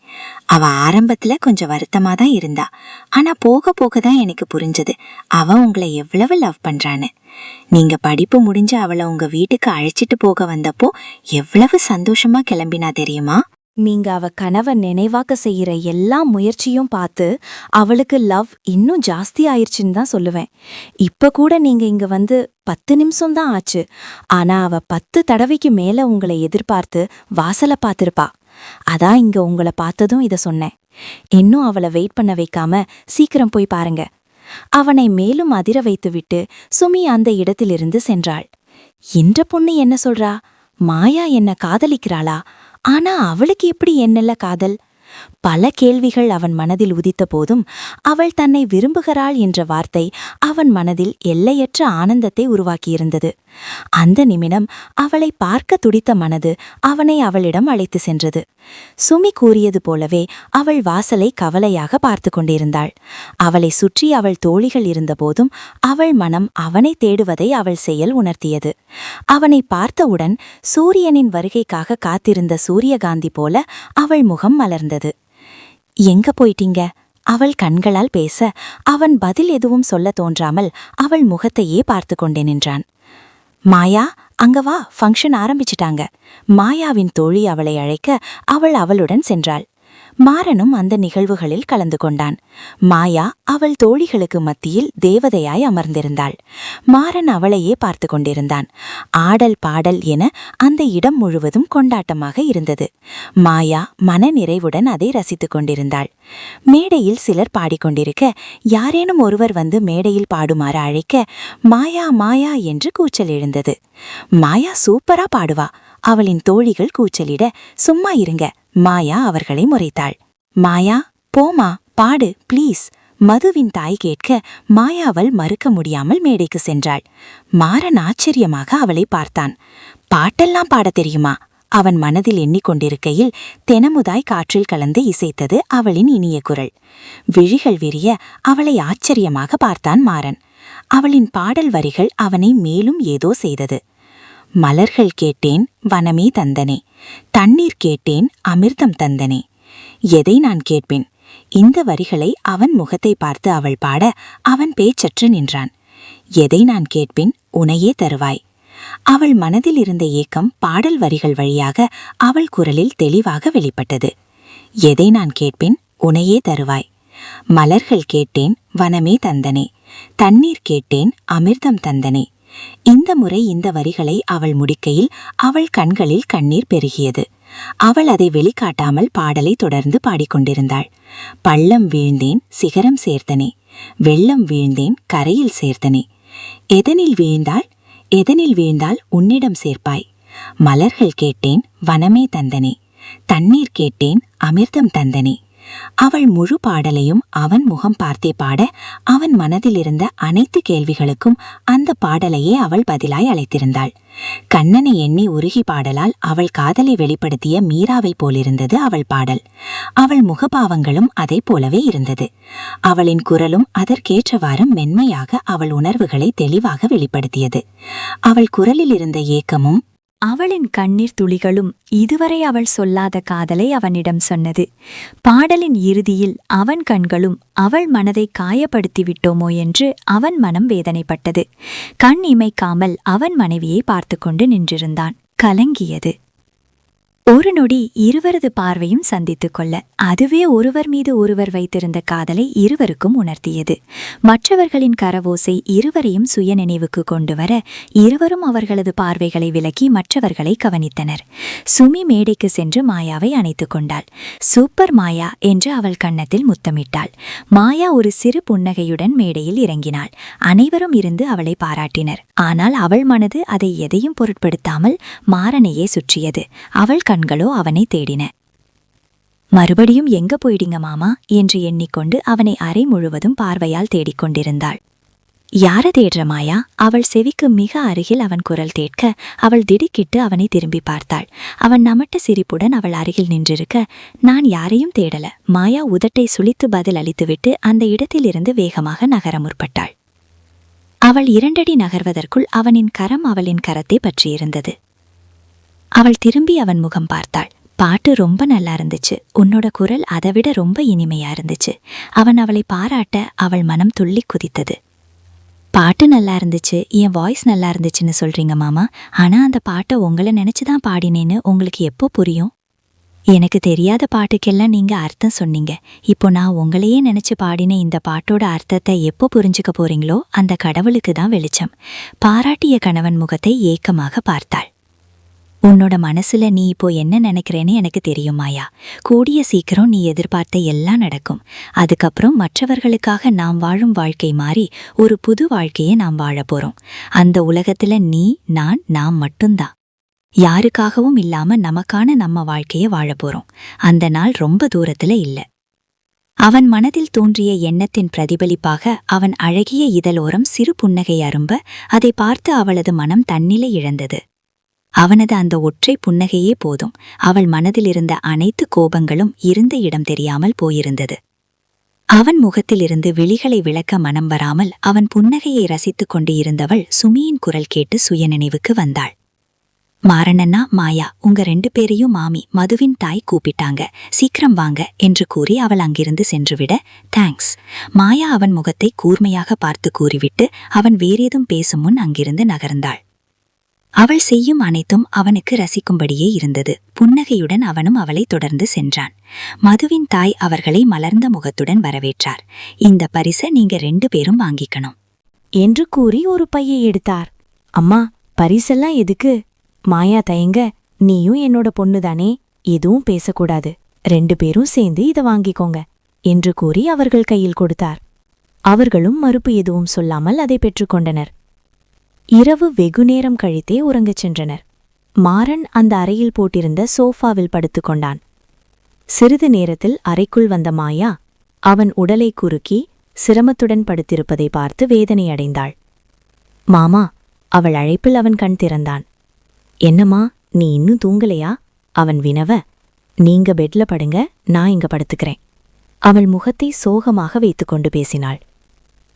அவ ஆரம்பத்துல கொஞ்சம் வருத்தமா தான் இருந்தா. ஆனா போக போக தான் எனக்கு புரிஞ்சது அவ உங்களை எவ்வளவு லவ் பண்றான்னு. நீங்க படிப்பு முடிஞ்சு அவளை உங்க வீட்டுக்கு அழைச்சிட்டு போக வந்தப்போ எவ்வளவு சந்தோஷமா கிளம்பினா தெரியுமா? நீங்க அவ கனவை நினைவாக்க செய்யற எல்லா முயற்சியும் பார்த்து அவளுக்கு லவ் இன்னும் ஜாஸ்தி ஆயிடுச்சுன்னு தான் சொல்லுவேன். இப்ப கூட நீங்க இங்க வந்து 10 நிமிஷம் தான் ஆச்சு. ஆனா அவ 10 தடவைக்கு மேல உங்களை எதிர்பார்த்து வாசல பார்த்திருப்பா. அதான் இங்க உங்களை பார்த்ததும் இத சொன்னேன். இன்னும் அவளை வெயிட் பண்ண வைக்காம சீக்கிரம் போய் பாருங்க. அவனை மேலும் அதிர வைத்துவிட்டு சுமி அந்த இடத்திலிருந்து சென்றாள். இந்த பொண்ணு என்ன சொல்றா? மாயா என்ன காதலிக்கிறாளா? ஆனா அவளுக்கு எப்படி என்னல்ல காதல்? பல கேள்விகள் அவன் மனதில் உதித்த போதும் அவள் தன்னை விரும்புகிறாள் என்ற வார்த்தை அவன் மனதில் எல்லையற்ற ஆனந்தத்தை உருவாக்கியிருந்தது. அந்த நிமிடம் அவளை பார்க்க துடித்த மனது அவனை அவளிடம் அழைத்து சென்றது. சுமி கூறியது போலவே அவள் வாசலை கவலையாக பார்த்து கொண்டிருந்தாள். அவளை சுற்றி அவள் தோழிகள் இருந்தபோதும் அவள் மனம் அவனை தேடுவதை அவள் செயல் உணர்த்தியது. அவனை பார்த்தவுடன் சூரியனின் வருகைக்காக காத்திருந்த சூரியகாந்தி போல அவள் முகம் மலர்ந்தது. எங்க போயிட்டீங்க? அவள் கண்களால் பேச அவன் பதில் எதுவும் சொல்ல தோன்றாமல் அவள் முகத்தையே பார்த்து கொண்டே நின்றான். மாயா, அங்க வா, ஃபங்க்ஷன் ஆரம்பிச்சிட்டாங்க. மாயாவின் தோழி அவளை அழைக்க அவள் அவளுடன் சென்றாள். மாறனும் அந்த நிகழ்வுகளில் கலந்து கொண்டான். மாயா அவள் தோழிகளுக்கு மத்தியில் தேவதையாய் அமர்ந்திருந்தாள். மாறன் அவளையே பார்த்து கொண்டிருந்தான். ஆடல் பாடல் என அந்த இடம் முழுவதும் கொண்டாட்டமாக இருந்தது. மாயா மன நிறைவுடன் அதை ரசித்துக் கொண்டிருந்தாள். மேடையில் சிலர் பாடிக்கொண்டிருக்க யாரேனும் ஒருவர் வந்து மேடையில் பாடுமாறு அழைக்க மாயா மாயா என்று கூச்சல் எழுந்தது. மாயா சூப்பரா பாடுவா. அவளின் தோழிகள் கூச்சலிட சும்மா இருங்க மாயா அவர்களை முறைத்தாள். மாயா, போமா, பாடு ப்ளீஸ். மதுவின் தாய் கேட்க மாயாவள் மறுக்க முடியாமல் மேடைக்கு சென்றாள். மாறன் ஆச்சரியமாக அவளை பார்த்தான். பாட்டெல்லாம் பாடத் தெரியுமா? அவன் மனதில் எண்ணிக்கொண்டிருக்கையில் தெனமுதாய் காற்றில் கலந்து இசைத்தது அவளின் இனிய குரல். விழிகள் விரிய அவளை ஆச்சரியமாக பார்த்தான் மாறன். அவளின் பாடல் வரிகள் அவனை மேலும் ஏதோ செய்தது. மலர்கள் கேட்டேன் வனமே தந்தனே, தண்ணீர் கேட்டேன் அமிர்தம் தந்தனே, எதை நான் கேட்பேன்? இந்த வரிகளை அவன் முகத்தை பார்த்து அவள் பாட அவன் பேச்சற்று நின்றான். எதை நான் கேட்பேன்? உனையே தருவாய். அவள் மனதில் இருந்த ஏக்கம் பாடல் வரிகள் வழியாக அவள் குரலில் தெளிவாக வெளிப்பட்டது. எதை நான் கேட்பேன்? உனையே தருவாய். மலர்கள் கேட்டேன் வனமே தந்தனே, தண்ணீர் கேட்டேன் அமிர்தம் தந்தனே. இந்த முறை இந்த வரிகளை அவள் முடிக்கையில் அவள் கண்களில் கண்ணீர் பெருகியது. அவள் அதை வெளிக்காட்டாமல் பாடலை தொடர்ந்து பாடிக்கொண்டிருந்தாள். பள்ளம் வீழ்ந்தேன் சிகரம் சேர்த்தனே, வெள்ளம் வீழ்ந்தேன் கரையில் சேர்த்தனே, எதனில் வீழ்ந்தாள் எதனில் வீழ்ந்தால் உன்னிடம் சேர்ப்பாய். மலர்கள் கேட்டேன் வனமே தந்தனே, தண்ணீர் கேட்டேன் அமிர்தம் தந்தனே. அவள் முழு பாடலையும் அவன் முகம் பார்த்தே பாட அவன் மனதிலிருந்த அனைத்து கேள்விகளுக்கும் அந்த பாடலையே அவள் பதிலாய் அழைத்திருந்தாள். கண்ணனை எண்ணி உருகி பாடலால் அவள் காதலை வெளிப்படுத்திய மீராவை போலிருந்தது அவள் பாடல். அவள் முகபாவங்களும் அதை போலவே இருந்தது. அவளின் குரலும் அதற்கேற்றவாறு மென்மையாக அவள் உணர்வுகளை தெளிவாக வெளிப்படுத்தியது. அவள் குரலில் இருந்த ஏக்கமும் அவளின் கண்ணீர் துளிகளும் இதுவரை அவள் சொல்லாத காதலை அவனிடம் சொன்னது. பாடலின் இறுதியில் அவன் கண்களும் அவள் மனதை காயப்படுத்திவிட்டோமோ என்று அவன் மனம் வேதனைப்பட்டது. கண் இமைக்காமல் அவன் மனைவியை பார்த்து கொண்டு நின்றிருந்தான். கலங்கியது. ஒரு நொடி இருவரது பார்வையும் சந்தித்துக் கொள்ள அதுவே ஒருவர் மீது ஒருவர் வைத்திருந்த காதலை இருவருக்கும் உணர்த்தியது. மற்றவர்களின் கரவோசை இருவரையும் சுய நினைவுக்கு கொண்டு வர இருவரும் அவர்களது பார்வைகளை விலக்கி மற்றவர்களை கவனித்தனர். சுமி மேடைக்கு சென்று மாயாவை அணைத்துக் கொண்டாள். சூப்பர் மாயா என்று அவள் கன்னத்தில் முத்தமிட்டாள். மாயா ஒரு சிறு புன்னகையுடன் மேடையில் இறங்கினாள். அனைவரும் இருந்து அவளை பாராட்டினர். ஆனால் அவள் மனது அதை எதையும் பொருட்படுத்தாமல் மாறனையே சுற்றியது. அவள் கண்களோ அவனை தேடின. மறுபடியும் எங்க போயிடிங்க மாமா என்று எண்ணிக்கொண்டு அவனை அறை முழுவதும் பார்வையால் தேடிக்கொண்டிருந்தாள். யார தேடுற மாயா? அவள் செவிக்கு மிக அருகில் அவன் குரல் கேட்க அவள் திடுக்கிட்டு அவனை திரும்பி பார்த்தாள். அவன் நமட்ட சிரிப்புடன் அவள் அருகில் நின்றிருக்க, நான் யாரையும் தேடல. மாயா உதட்டை சுளித்து பதில் அளித்துவிட்டு அந்த இடத்திலிருந்து வேகமாக நகர முற்பட்டாள். அவள் 2 அடி நகர்வதற்குள் அவனின் கரம் அவளின் கரத்தை பற்றியிருந்தது. அவள் திரும்பி அவன் முகம் பார்த்தாள். பாட்டு ரொம்ப நல்லா இருந்துச்சு. உன்னோட குரல் அதைவிட ரொம்ப இனிமையா இருந்துச்சு. அவன் அவளை பாராட்ட அவள் மனம் துள்ளி குதித்தது. பாட்டு நல்லா இருந்துச்சு, என் வாய்ஸ் நல்லா இருந்துச்சுன்னு சொல்றீங்க மாமா. ஆனா அந்த பாட்டை உங்களை நினைச்சுதான் பாடினேன்னு உங்களுக்கு எப்போ புரியும்? எனக்கு தெரியாத பாட்டுக்கெல்லாம் நீங்க அர்த்தம் சொன்னீங்க. இப்போ நான் உங்களையே நினைச்சு பாடின இந்த பாட்டோட அர்த்தத்தை எப்போ புரிஞ்சுக்க போறீங்களோ அந்த கடவுளுக்கு தான் வெளிச்சம். பாராட்டிய கணவன் முகத்தை ஏக்கமாக பார்த்தாள். உன்னோட மனசுல நீ இப்போ என்ன நினைக்கிறேன்னு எனக்கு தெரியும் மாயா. கூடிய சீக்கிரம் நீ எதிர்பார்த்த எல்லாம் நடக்கும். அதுக்கப்புறம் மற்றவர்களுக்காக நாம் வாழும் வாழ்க்கை மாறி ஒரு புது வாழ்க்கையை நாம் வாழப் போறோம். அந்த உலகத்துல நீ, நாம் மட்டும்தான். யாருக்காகவும் இல்லாம நமக்கான நம்ம வாழ்க்கைய வாழப் போறோம். அந்த நாள் ரொம்ப தூரத்துல இல்ல. அவன் மனதில் தோன்றிய எண்ணத்தின் பிரதிபலிப்பாக அவன் அழகிய இதழோரம் சிறு புன்னகை அரும்ப அதை பார்த்து அவளது மனம் தன்னிலை இழந்தது. அவனது அந்த ஒற்றை புன்னகையே போதும். அவள் மனதிலிருந்த அனைத்து கோபங்களும் இருந்த இடம் தெரியாமல் போயிருந்தது. அவன் முகத்திலிருந்து விழிகளை விளக்க மனம் வராமல் அவன் புன்னகையை ரசித்துக் கொண்டு இருந்தவள் சுமியின் குரல் கேட்டு சுயநினைவுக்கு வந்தாள். மாறனண்ணா, மாயா, உங்க 2 பேரையும் மாமி மதுவின் தாய் கூப்பிட்டாங்க, சீக்கிரம் வாங்க என்று கூறி அவள் அங்கிருந்து சென்றுவிட, தேங்க்ஸ். மாயா அவன் முகத்தை கூர்மையாக பார்த்து கூறிவிட்டு அவன் வேறேதும் பேசும் முன் அங்கிருந்து நகர்ந்தாள். அவள் செய்யும் அனைத்தும் அவனுக்கு ரசிக்கும்படியே இருந்தது. புன்னகையுடன் அவனும் அவளை தொடர்ந்து சென்றான். மதுவின் தாய் அவர்களை மலர்ந்த முகத்துடன் வரவேற்றார். இந்த பரிசை நீங்க 2 பேரும் வாங்கிக்கணும் என்று கூறி ஒரு பையை எடுத்தார். அம்மா, பரிசெல்லாம் எதுக்கு? மாயா தயங்க, நீயும் என்னோட பொண்ணுதானே, எதுவும் பேசக்கூடாது, 2 பேரும் சேர்ந்து இத வாங்கிக்கோங்க என்று கூறி அவர்கள் கையில் கொடுத்தார். அவர்களும் மறுப்பு எதுவும் சொல்லாமல் அதை பெற்றுக்கொண்டனர். இரவு வெகுநேரம் கழித்தே உறங்கச் சென்றனர். மாறன் அந்த அறையில் போட்டிருந்த சோஃபாவில் படுத்துக்கொண்டான். சிறிது நேரத்தில் அறைக்குள் வந்த மாயா அவன் உடலை குறுக்கி சிரமத்துடன் படுத்திருப்பதை பார்த்து வேதனை அடைந்தாள். மாமா, அவள் அழைப்பில் அவன் கண் திறந்தான். என்னம்மா, நீ இன்னும் தூங்கலையா? அவன் வினவ, நீங்க பெட்ல படுங்க, நான் இங்க படுத்துக்கிறேன். அவள் முகத்தை சோகமாக வைத்துக்கொண்டு பேசினாள்.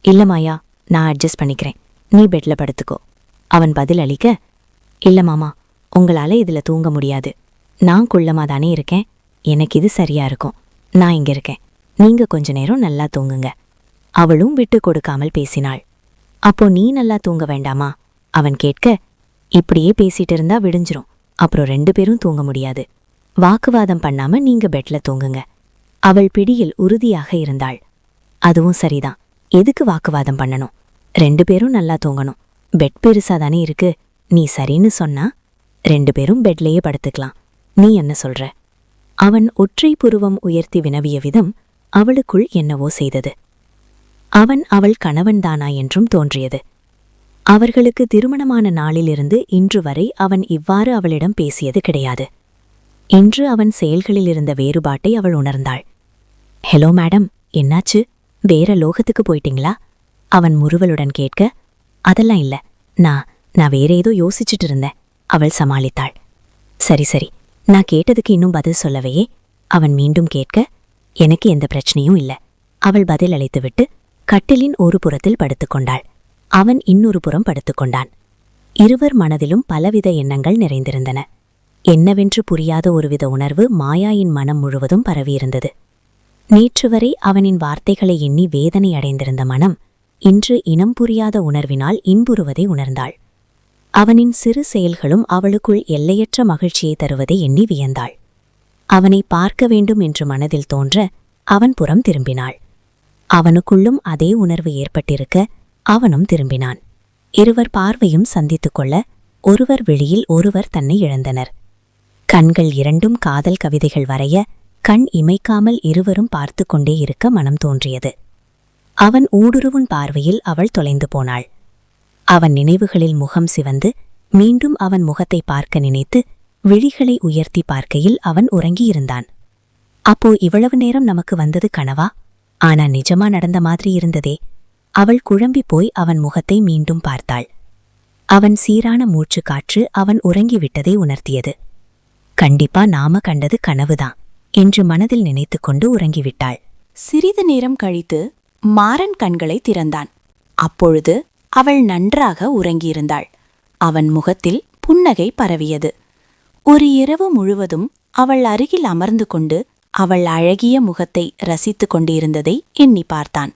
இல்ல மாயா, நான் அட்ஜஸ்ட் பண்ணிக்கிறேன், நீ பெட்ல படுத்துக்கோ. அவன் பதில் அளிக்க, இல்ல மாமா, உங்களால இதுல தூங்க முடியாது. நான் குள்ளமாதானே இருக்கேன், எனக்கு இது சரியா இருக்கும். நான் இங்க இருக்கேன், நீங்க கொஞ்ச நேரம் நல்லா தூங்குங்க. அவளும் விட்டு கொடுக்காமல் பேசினாள். அப்போ நீ நல்லா தூங்க வேண்டாமா? அவன் கேட்க, இப்படியே பேசிட்டு இருந்தா விடிஞ்சிரும், அப்புறம் 2 பேரும் தூங்க முடியாது. வாக்குவாதம் பண்ணாம நீங்க பெட்ல தூங்குங்க. அவள் பிடியில் உறுதியாக இருந்தாள். அதுவும் சரிதான், எதுக்கு வாக்குவாதம் பண்ணணும்? 2 பேரும் நல்லா தூங்கணும். பெட் பெருசாதானே இருக்கு, நீ சரின்னு சொன்னா 2 பேரும் பெட்லேயே படுத்துக்கலாம். நீ என்ன சொல்ற? அவன் ஒற்றை புருவம் உயர்த்தி வினவிய விதம் அவளுக்குள் என்னவோ செய்தது. அவன் அவள் கணவன்தானா என்றும் தோன்றியது. அவர்களுக்கு திருமணமான நாளிலிருந்து இன்று வரை அவன் இவ்வாறு அவளிடம் பேசியது கிடையாது. இன்று அவன் செயல்களில் இருந்த வேறுபாட்டை அவள் உணர்ந்தாள். ஹலோ மேடம், என்னாச்சு? வேற லோகத்துக்கு போயிட்டீங்களா? அவன் முறுவலுடன் கேட்க, அதெல்லாம் இல்ல, நான் வேற ஏதோ யோசிச்சுட்டு இருந்தேன். அவள் சமாளித்தாள். சரி, நான் கேட்டதுக்கு இன்னும் பதில் சொல்லவையே? அவன் மீண்டும் கேட்க, எனக்கு எந்த பிரச்சனையும் இல்ல. அவள் பதில் அளித்துவிட்டு கட்டிலின் ஒரு புறத்தில் படுத்துக்கொண்டாள். அவன் இன்னொரு புறம் படுத்துக்கொண்டான். இருவர் மனதிலும் பலவித எண்ணங்கள் நிறைந்திருந்தன. என்னவென்று புரியாத ஒருவித உணர்வு மாயாயின் மனம் முழுவதும் பரவியிருந்தது. நேற்று வரை அவனின் வார்த்தைகளை எண்ணி வேதனை அடைந்திருந்த மனம் இன்று இனம் புரியாத உணர்வினால் இன்புறுவதை உணர்ந்தாள். அவனின் சிறு செயல்களும் அவளுக்குள் எல்லையற்ற மகிழ்ச்சியை தருவதை எண்ணி வியந்தாள். அவனை பார்க்க வேண்டும் என்று மனதில் தோன்ற அவன் புறம் திரும்பினாள். அவனுக்குள்ளும் அதே உணர்வு ஏற்பட்டிருக்க அவனும் திரும்பினான். இருவர் பார்வையும் சந்தித்துக் கொள்ள ஒருவர் வெளியில் ஒருவர் தன்னை இழந்தனர். கண்கள் இரண்டும் காதல் கவிதைகள் வரைய கண் இமைக்காமல் இருவரும் பார்த்து கொண்டே இருக்க மனம் தோன்றியது. அவன் ஊடுருவும் பார்வையில் அவள் தொலைந்து போனாள். அவன் நினைவுகளில் முகம் சிவந்து மீண்டும் அவன் முகத்தை பார்க்க நினைத்து விழிகளை உயர்த்தி பார்க்கையில் அவன் உறங்கியிருந்தான். அப்போ இவ்வளவு நேரம் நமக்கு வந்தது கனவா? ஆனா நிஜமா நடந்த மாதிரி இருந்ததே. அவள் குழம்பி போய் அவன் முகத்தை மீண்டும் பார்த்தாள். அவன் சீரான மூச்சு காற்று அவன் உறங்கிவிட்டதை உணர்த்தியது. கண்டிப்பா நாம கண்டது கனவுதான் என்று மனதில் நினைத்துக்கொண்டு உறங்கிவிட்டாள். சிறிது நேரம் கழித்து மாறன் கண்களை திறந்தான். அப்பொழுது அவள் நன்றாக உறங்கியிருந்தாள். அவன் முகத்தில் புன்னகை பரவியது. ஒரு இரவு முழுவதும் அவள் அருகில் அமர்ந்து கொண்டு அவள் அழகிய முகத்தை ரசித்துக் கொண்டிருந்ததை எண்ணி பார்த்தான்.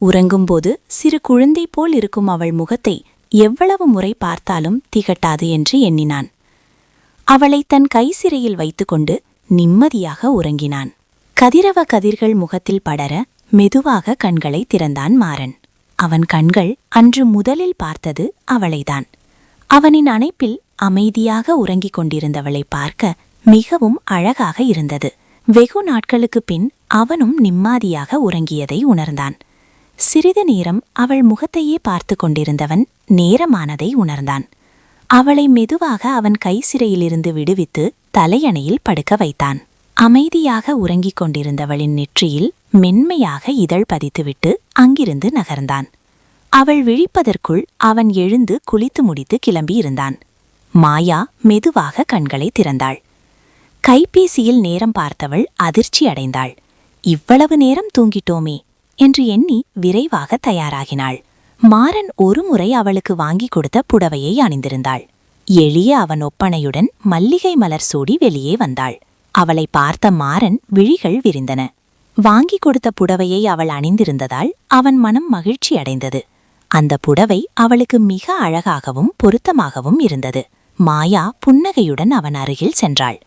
உறங்கும்போது சிறு குழந்தை போல் இருக்கும் அவள் முகத்தை எவ்வளவு முறை பார்த்தாலும் திகட்டாது என்று எண்ணினான். அவளை தன் கைசிறையில் வைத்துக்கொண்டு நிம்மதியாக உறங்கினான். கதிரவ கதிர்கள் முகத்தில் படர மெதுவாக கண்களை திறந்தான் மாறன். அவன் கண்கள் அன்று முதலில் பார்த்தது அவளைதான். அவனின் அணைப்பில் அமைதியாக உறங்கிக் கொண்டிருந்தவளை பார்க்க மிகவும் அழகாக இருந்தது. வெகு நாட்களுக்குப் பின் அவனும் நிம்மதியாக உறங்கியதை உணர்ந்தான். சிறிது நேரம் அவள் முகத்தையே பார்த்து கொண்டிருந்தவன் நேரமானதை உணர்ந்தான். அவளை மெதுவாக அவன் கை சிறையிலிருந்து விடுவித்து தலையணையில் படுக்க வைத்தான். அமைதியாக உறங்கிக் கொண்டிருந்தவளின் நெற்றியில் மென்மையாக இதழ் பதித்துவிட்டு அங்கிருந்து நகர்ந்தான். அவள் விழிப்பதற்குள் அவன் எழுந்து குளித்து முடித்து கிளம்பியிருந்தான். மாயா மெதுவாக கண்களை திறந்தாள். கைபேசியில் நேரம் பார்த்தவள் அதிர்ச்சி அடைந்தாள். இவ்வளவு நேரம் தூங்கிட்டோமே என்று எண்ணி விரைவாக தயாராகினாள். மாறன் ஒருமுறை அவளுக்கு வாங்கிக் கொடுத்த புடவையை அணிந்திருந்தாள். எளிய அவன் ஒப்பனையுடன் மல்லிகை மலர் சூடி வெளியே வந்தாள். அவளை பார்த்த மாறன் விழிகள் விரிந்தன. வாங்கிக் கொடுத்த புடவையை அவள் அணிந்திருந்ததால் அவன் மனம் மகிழ்ச்சி அடைந்தது. அந்த புடவை அவளுக்கு மிக அழகாகவும் பொருத்தமாகவும் இருந்தது. மாயா புன்னகையுடன் அவன் அருகில் சென்றாள்.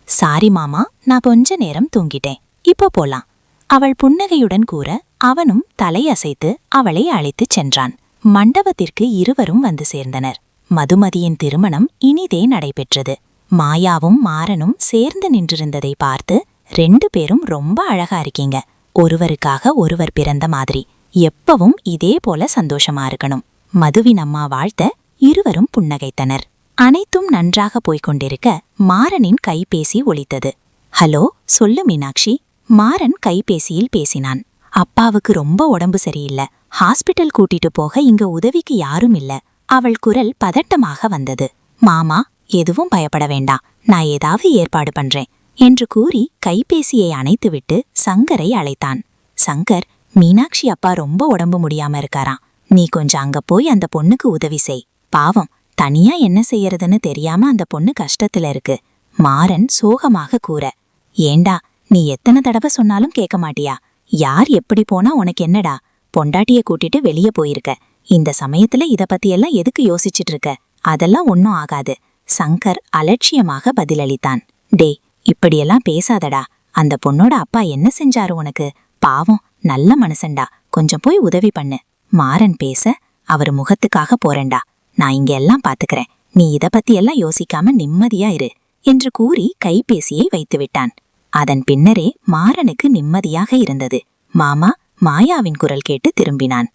சாரி மாமா, நான் கொஞ்ச நேரம் தூங்கிட்டேன், இப்போ போலாம் அவள் புன்னகையுடன் கூற அவனும் தலையசைத்து அவளை அழைத்துச் சென்றான். மண்டபத்திற்கு இருவரும் வந்து சேர்ந்தனர். மதுமதியின் திருமணம் இனிதே நடைபெற்றது. மாயாவும் மாறனும் சேர்ந்து நின்றிருந்ததை பார்த்து 2 பேரும் ரொம்ப அழகா இருக்கீங்க, ஒருவருக்காக ஒருவர் பிறந்த மாதிரி, எப்பவும் இதே போல சந்தோஷமா இருக்கணும் மதுவின் அம்மா வாழ்த்த இருவரும் புன்னகைத்தனர். அனைத்தும் நன்றாக போய்க் கொண்டிருக்க மாறனின் கைபேசி ஒலித்தது. ஹலோ, சொல்லு மீனாட்சி. மாறன் கைபேசியில் பேசினான். அப்பாவுக்கு ரொம்ப உடம்பு சரியில்லை, ஹாஸ்பிட்டல் கூட்டிட்டு போக இங்க உதவிக்கு யாரும் இல்ல. அவள் குரல் பதட்டமாக வந்தது. மாமா, எதுவும் பயப்பட வேண்டாம், நான் ஏதாவது ஏற்பாடு பண்றேன் என்று கூறி கைபேசியை அணைத்துவிட்டு சங்கரை அழைத்தான். சங்கர், மீனாட்சி அப்பா ரொம்ப உடம்பு முடியாம இருக்காராம், நீ கொஞ்சம் அங்க போய் அந்த பொண்ணுக்கு உதவி செய். பாவம், தனியா என்ன செய்யறதுன்னு தெரியாம அந்த பொண்ணு கஷ்டத்துல இருக்கு. மாறன் சோகமாக கூற, ஏண்டா, நீ எத்தனை தடவை சொன்னாலும் கேட்க மாட்டியா? யார் எப்படி போனா உனக்கு என்னடா? பொண்டாட்டிய கூட்டிட்டு வெளியே போயிருக்க, இந்த சமயத்துல இத பத்தியெல்லாம் எதுக்கு யோசிச்சுட்டு இருக்க? அதெல்லாம் ஒன்னும் ஆகாது. சங்கர் அலட்சியமாக பதிலளித்தான். டே, இப்படியெல்லாம் பேசாதடா, அந்த பொண்ணோட அப்பா என்ன செஞ்சாரு உனக்கு? பாவம், நல்ல மனுஷன்டா, கொஞ்சம் போய் உதவி பண்ணு. மாறன் பேச, அவர் முகத்துக்காக போறேன்டா, நான் இங்க எல்லாம் பாத்துக்கிறேன், நீ இத பத்தியெல்லாம் யோசிக்காம நிம்மதியா இரு என்று கூறி கைபேசியை வைத்துவிட்டான். அதன் பின்னரே மாறனுக்கு நிம்மதியாக இருந்தது. மாமா மாயாவின் குரல் கேட்டு திரும்பினான்.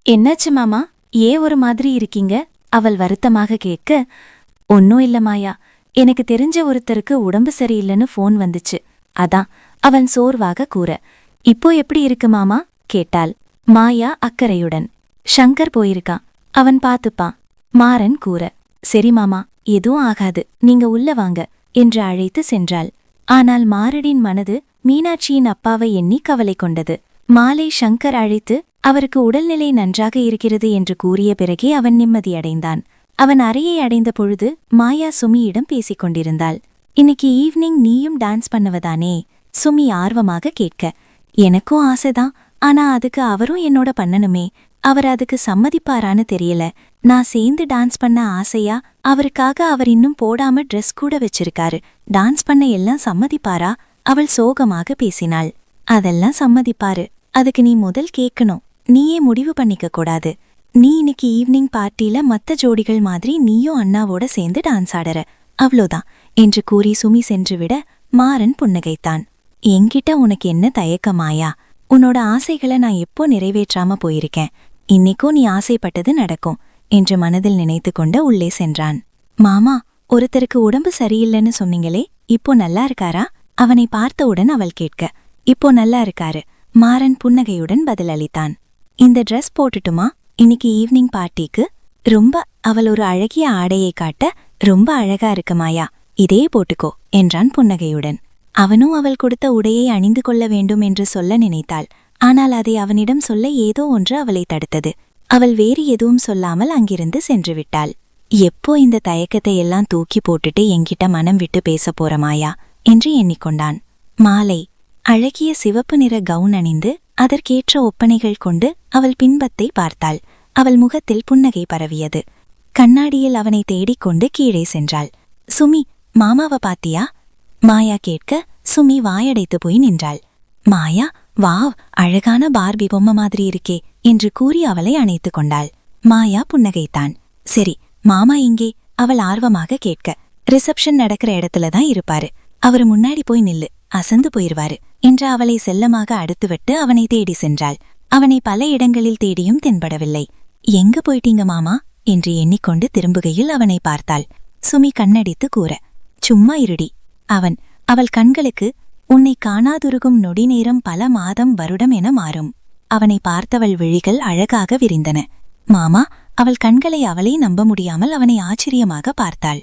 என்னாச்சு மாமா, ஏன் ஒரு மாதிரி இருக்கீங்க? அவள் வருத்தமாக கேட்க, ஒன்னும் இல்ல மாயா, எனக்கு தெரிஞ்ச ஒருத்தருக்கு உடம்பு சரியில்லைன்னு ஃபோன் வந்துச்சு, அதான் அவன் சோர்வாக கூற. இப்போ எப்படி இருக்கு மாமா கேட்டாள் மாயா அக்கறையுடன். ஷங்கர் போயிருக்கான், அவன் பாத்துப்பான் மாறன் கூற. சரி மாமா, எதுவும் ஆகாது, நீங்க உள்ள வாங்க என்று அழைத்து சென்றாள். ஆனால் மாரடின் மனது மீனாட்சியின் அப்பாவை எண்ணி கவலை கொண்டது. மாலை ஷங்கர் அழைத்து அவருக்கு உடல்நிலை நன்றாக இருக்கிறது என்று கூறிய பிறகே அவன் நிம்மதியடைந்தான். அவன் அறையை அடைந்த பொழுது மாயா சுமியிடம் பேசிக் கொண்டிருந்தாள். இன்னைக்கு ஈவினிங் நீயும் டான்ஸ் பண்ணுவதானே? சுமி ஆர்வமாக கேட்க. எனக்கும் ஆசைதான், ஆனா அதுக்கு அவரும் என்னோட பண்ணணுமே, அவர் அதுக்கு சம்மதிப்பாரான்னு தெரியல. நான் சேர்ந்து டான்ஸ் பண்ண ஆசையா? அவருக்காக அவர் இன்னும் போடாம ட்ரெஸ் கூட வச்சிருக்காரு, டான்ஸ் பண்ண எல்லாம் சம்மதிப்பாரா? அவள் சோகமாக பேசினாள். அதெல்லாம் சம்மதிப்பாரு, அதுக்கு நீ முதல் கேட்கணும், நீயே முடிவு பண்ணிக்க கூடாது. நீ இன்னைக்கு ஈவினிங் பார்ட்டில மத்த ஜோடிகள் மாதிரி நீயும் அண்ணாவோட சேர்ந்து டான்ஸ் ஆடற, அவ்வளோதான் என்று கூறி சுமி சென்றுவிட மாறன் புன்னகைத்தான். என்கிட்ட உனக்கு என்ன தயக்கமாயா? உன்னோட ஆசைகளை நான் எப்போ நிறைவேற்றாம போயிருக்கேன், இன்னைக்கும் நீ ஆசைப்பட்டது நடக்கும் என்று மனதில் நினைத்து கொண்டு உள்ளே சென்றான். மாமா, ஒருத்தருக்கு உடம்பு சரியில்லைன்னு சொன்னீங்களே, இப்போ நல்லா இருக்காரா? அவனை பார்த்தவுடன் அவள் கேட்க. இப்போ நல்லா இருக்காரு, மாறன் புன்னகையுடன் பதிலளித்தான். இந்த ட்ரெஸ் போட்டுட்டுமா இன்னைக்கு ஈவினிங் பார்ட்டிக்கு? ரொம்ப அவள் ஒரு அழகிய ஆடையை காட்ட, ரொம்ப அழகா இருக்கு மாயா, இதே போட்டுக்கோ என்றான் புன்னகையுடன். அவனும் அவள் கொடுத்த உடையை அணிந்து கொள்ள வேண்டும் என்று சொல்ல நினைத்தாள். ஆனால் அதை அவனிடம் சொல்ல ஏதோ ஒன்று அவளை தடுத்தது. அவள் வேறு எதுவும் சொல்லாமல் அங்கிருந்து சென்று விட்டாள். எப்போ இந்த தயக்கத்தை எல்லாம் தூக்கி போட்டுட்டு என்கிட்ட மனம் விட்டு பேச போற மாயா என்று எண்ணிக்கொண்டான். மாலை அழகிய சிவப்பு நிற கவுன் அணிந்து அதற்கேற்ற ஒப்பனைகள் கொண்டு அவள் பின்பத்தை பார்த்தாள். அவள் முகத்தில் புன்னகை பரவியது. கண்ணாடியில் அவனை தேடிக்கொண்டு கீழே சென்றாள். சுமி, மாமாவ பாத்தியா? மாயா கேட்க சுமி வாயடைத்து போய் நின்றாள். மாயா, வாவ், அழகான பார்பி பொம்மை மாதிரி இருக்கே என்று கூறி அவளை அணைத்து கொண்டாள். மாயா புன்னகைத்தான். சரி, மாமா இங்கே, அவள் ஆர்வமாக கேட்க. ரிசப்ஷன் நடக்கிற இடத்துல தான் இருப்பாரு. அவரு முன்னாடி போய் நில்லு, அசந்து போயிருவாரு என்று அவளை செல்லமாக அடுத்துவிட்டு அவனை தேடி சென்றாள். அவனை பல இடங்களில் தேடியும் தென்படவில்லை. எங்க போயிட்டீங்க மாமா என்று எண்ணிக்கொண்டு திரும்புகையில் அவனை பார்த்தாள். சுமி கண்ணடித்து கூற, சும்மா இருடி. அவள் கண்களுக்கு உன்னை காணாதுருகும் நொடி நேரம் பல மாதம் வருடம் என மாறும். அவனை பார்த்தவள் விழிகள் அழகாக விரிந்தன. மாமா, அவள் கண்களை அவளே நம்ப முடியாமல் அவனை ஆச்சரியமாக பார்த்தாள்.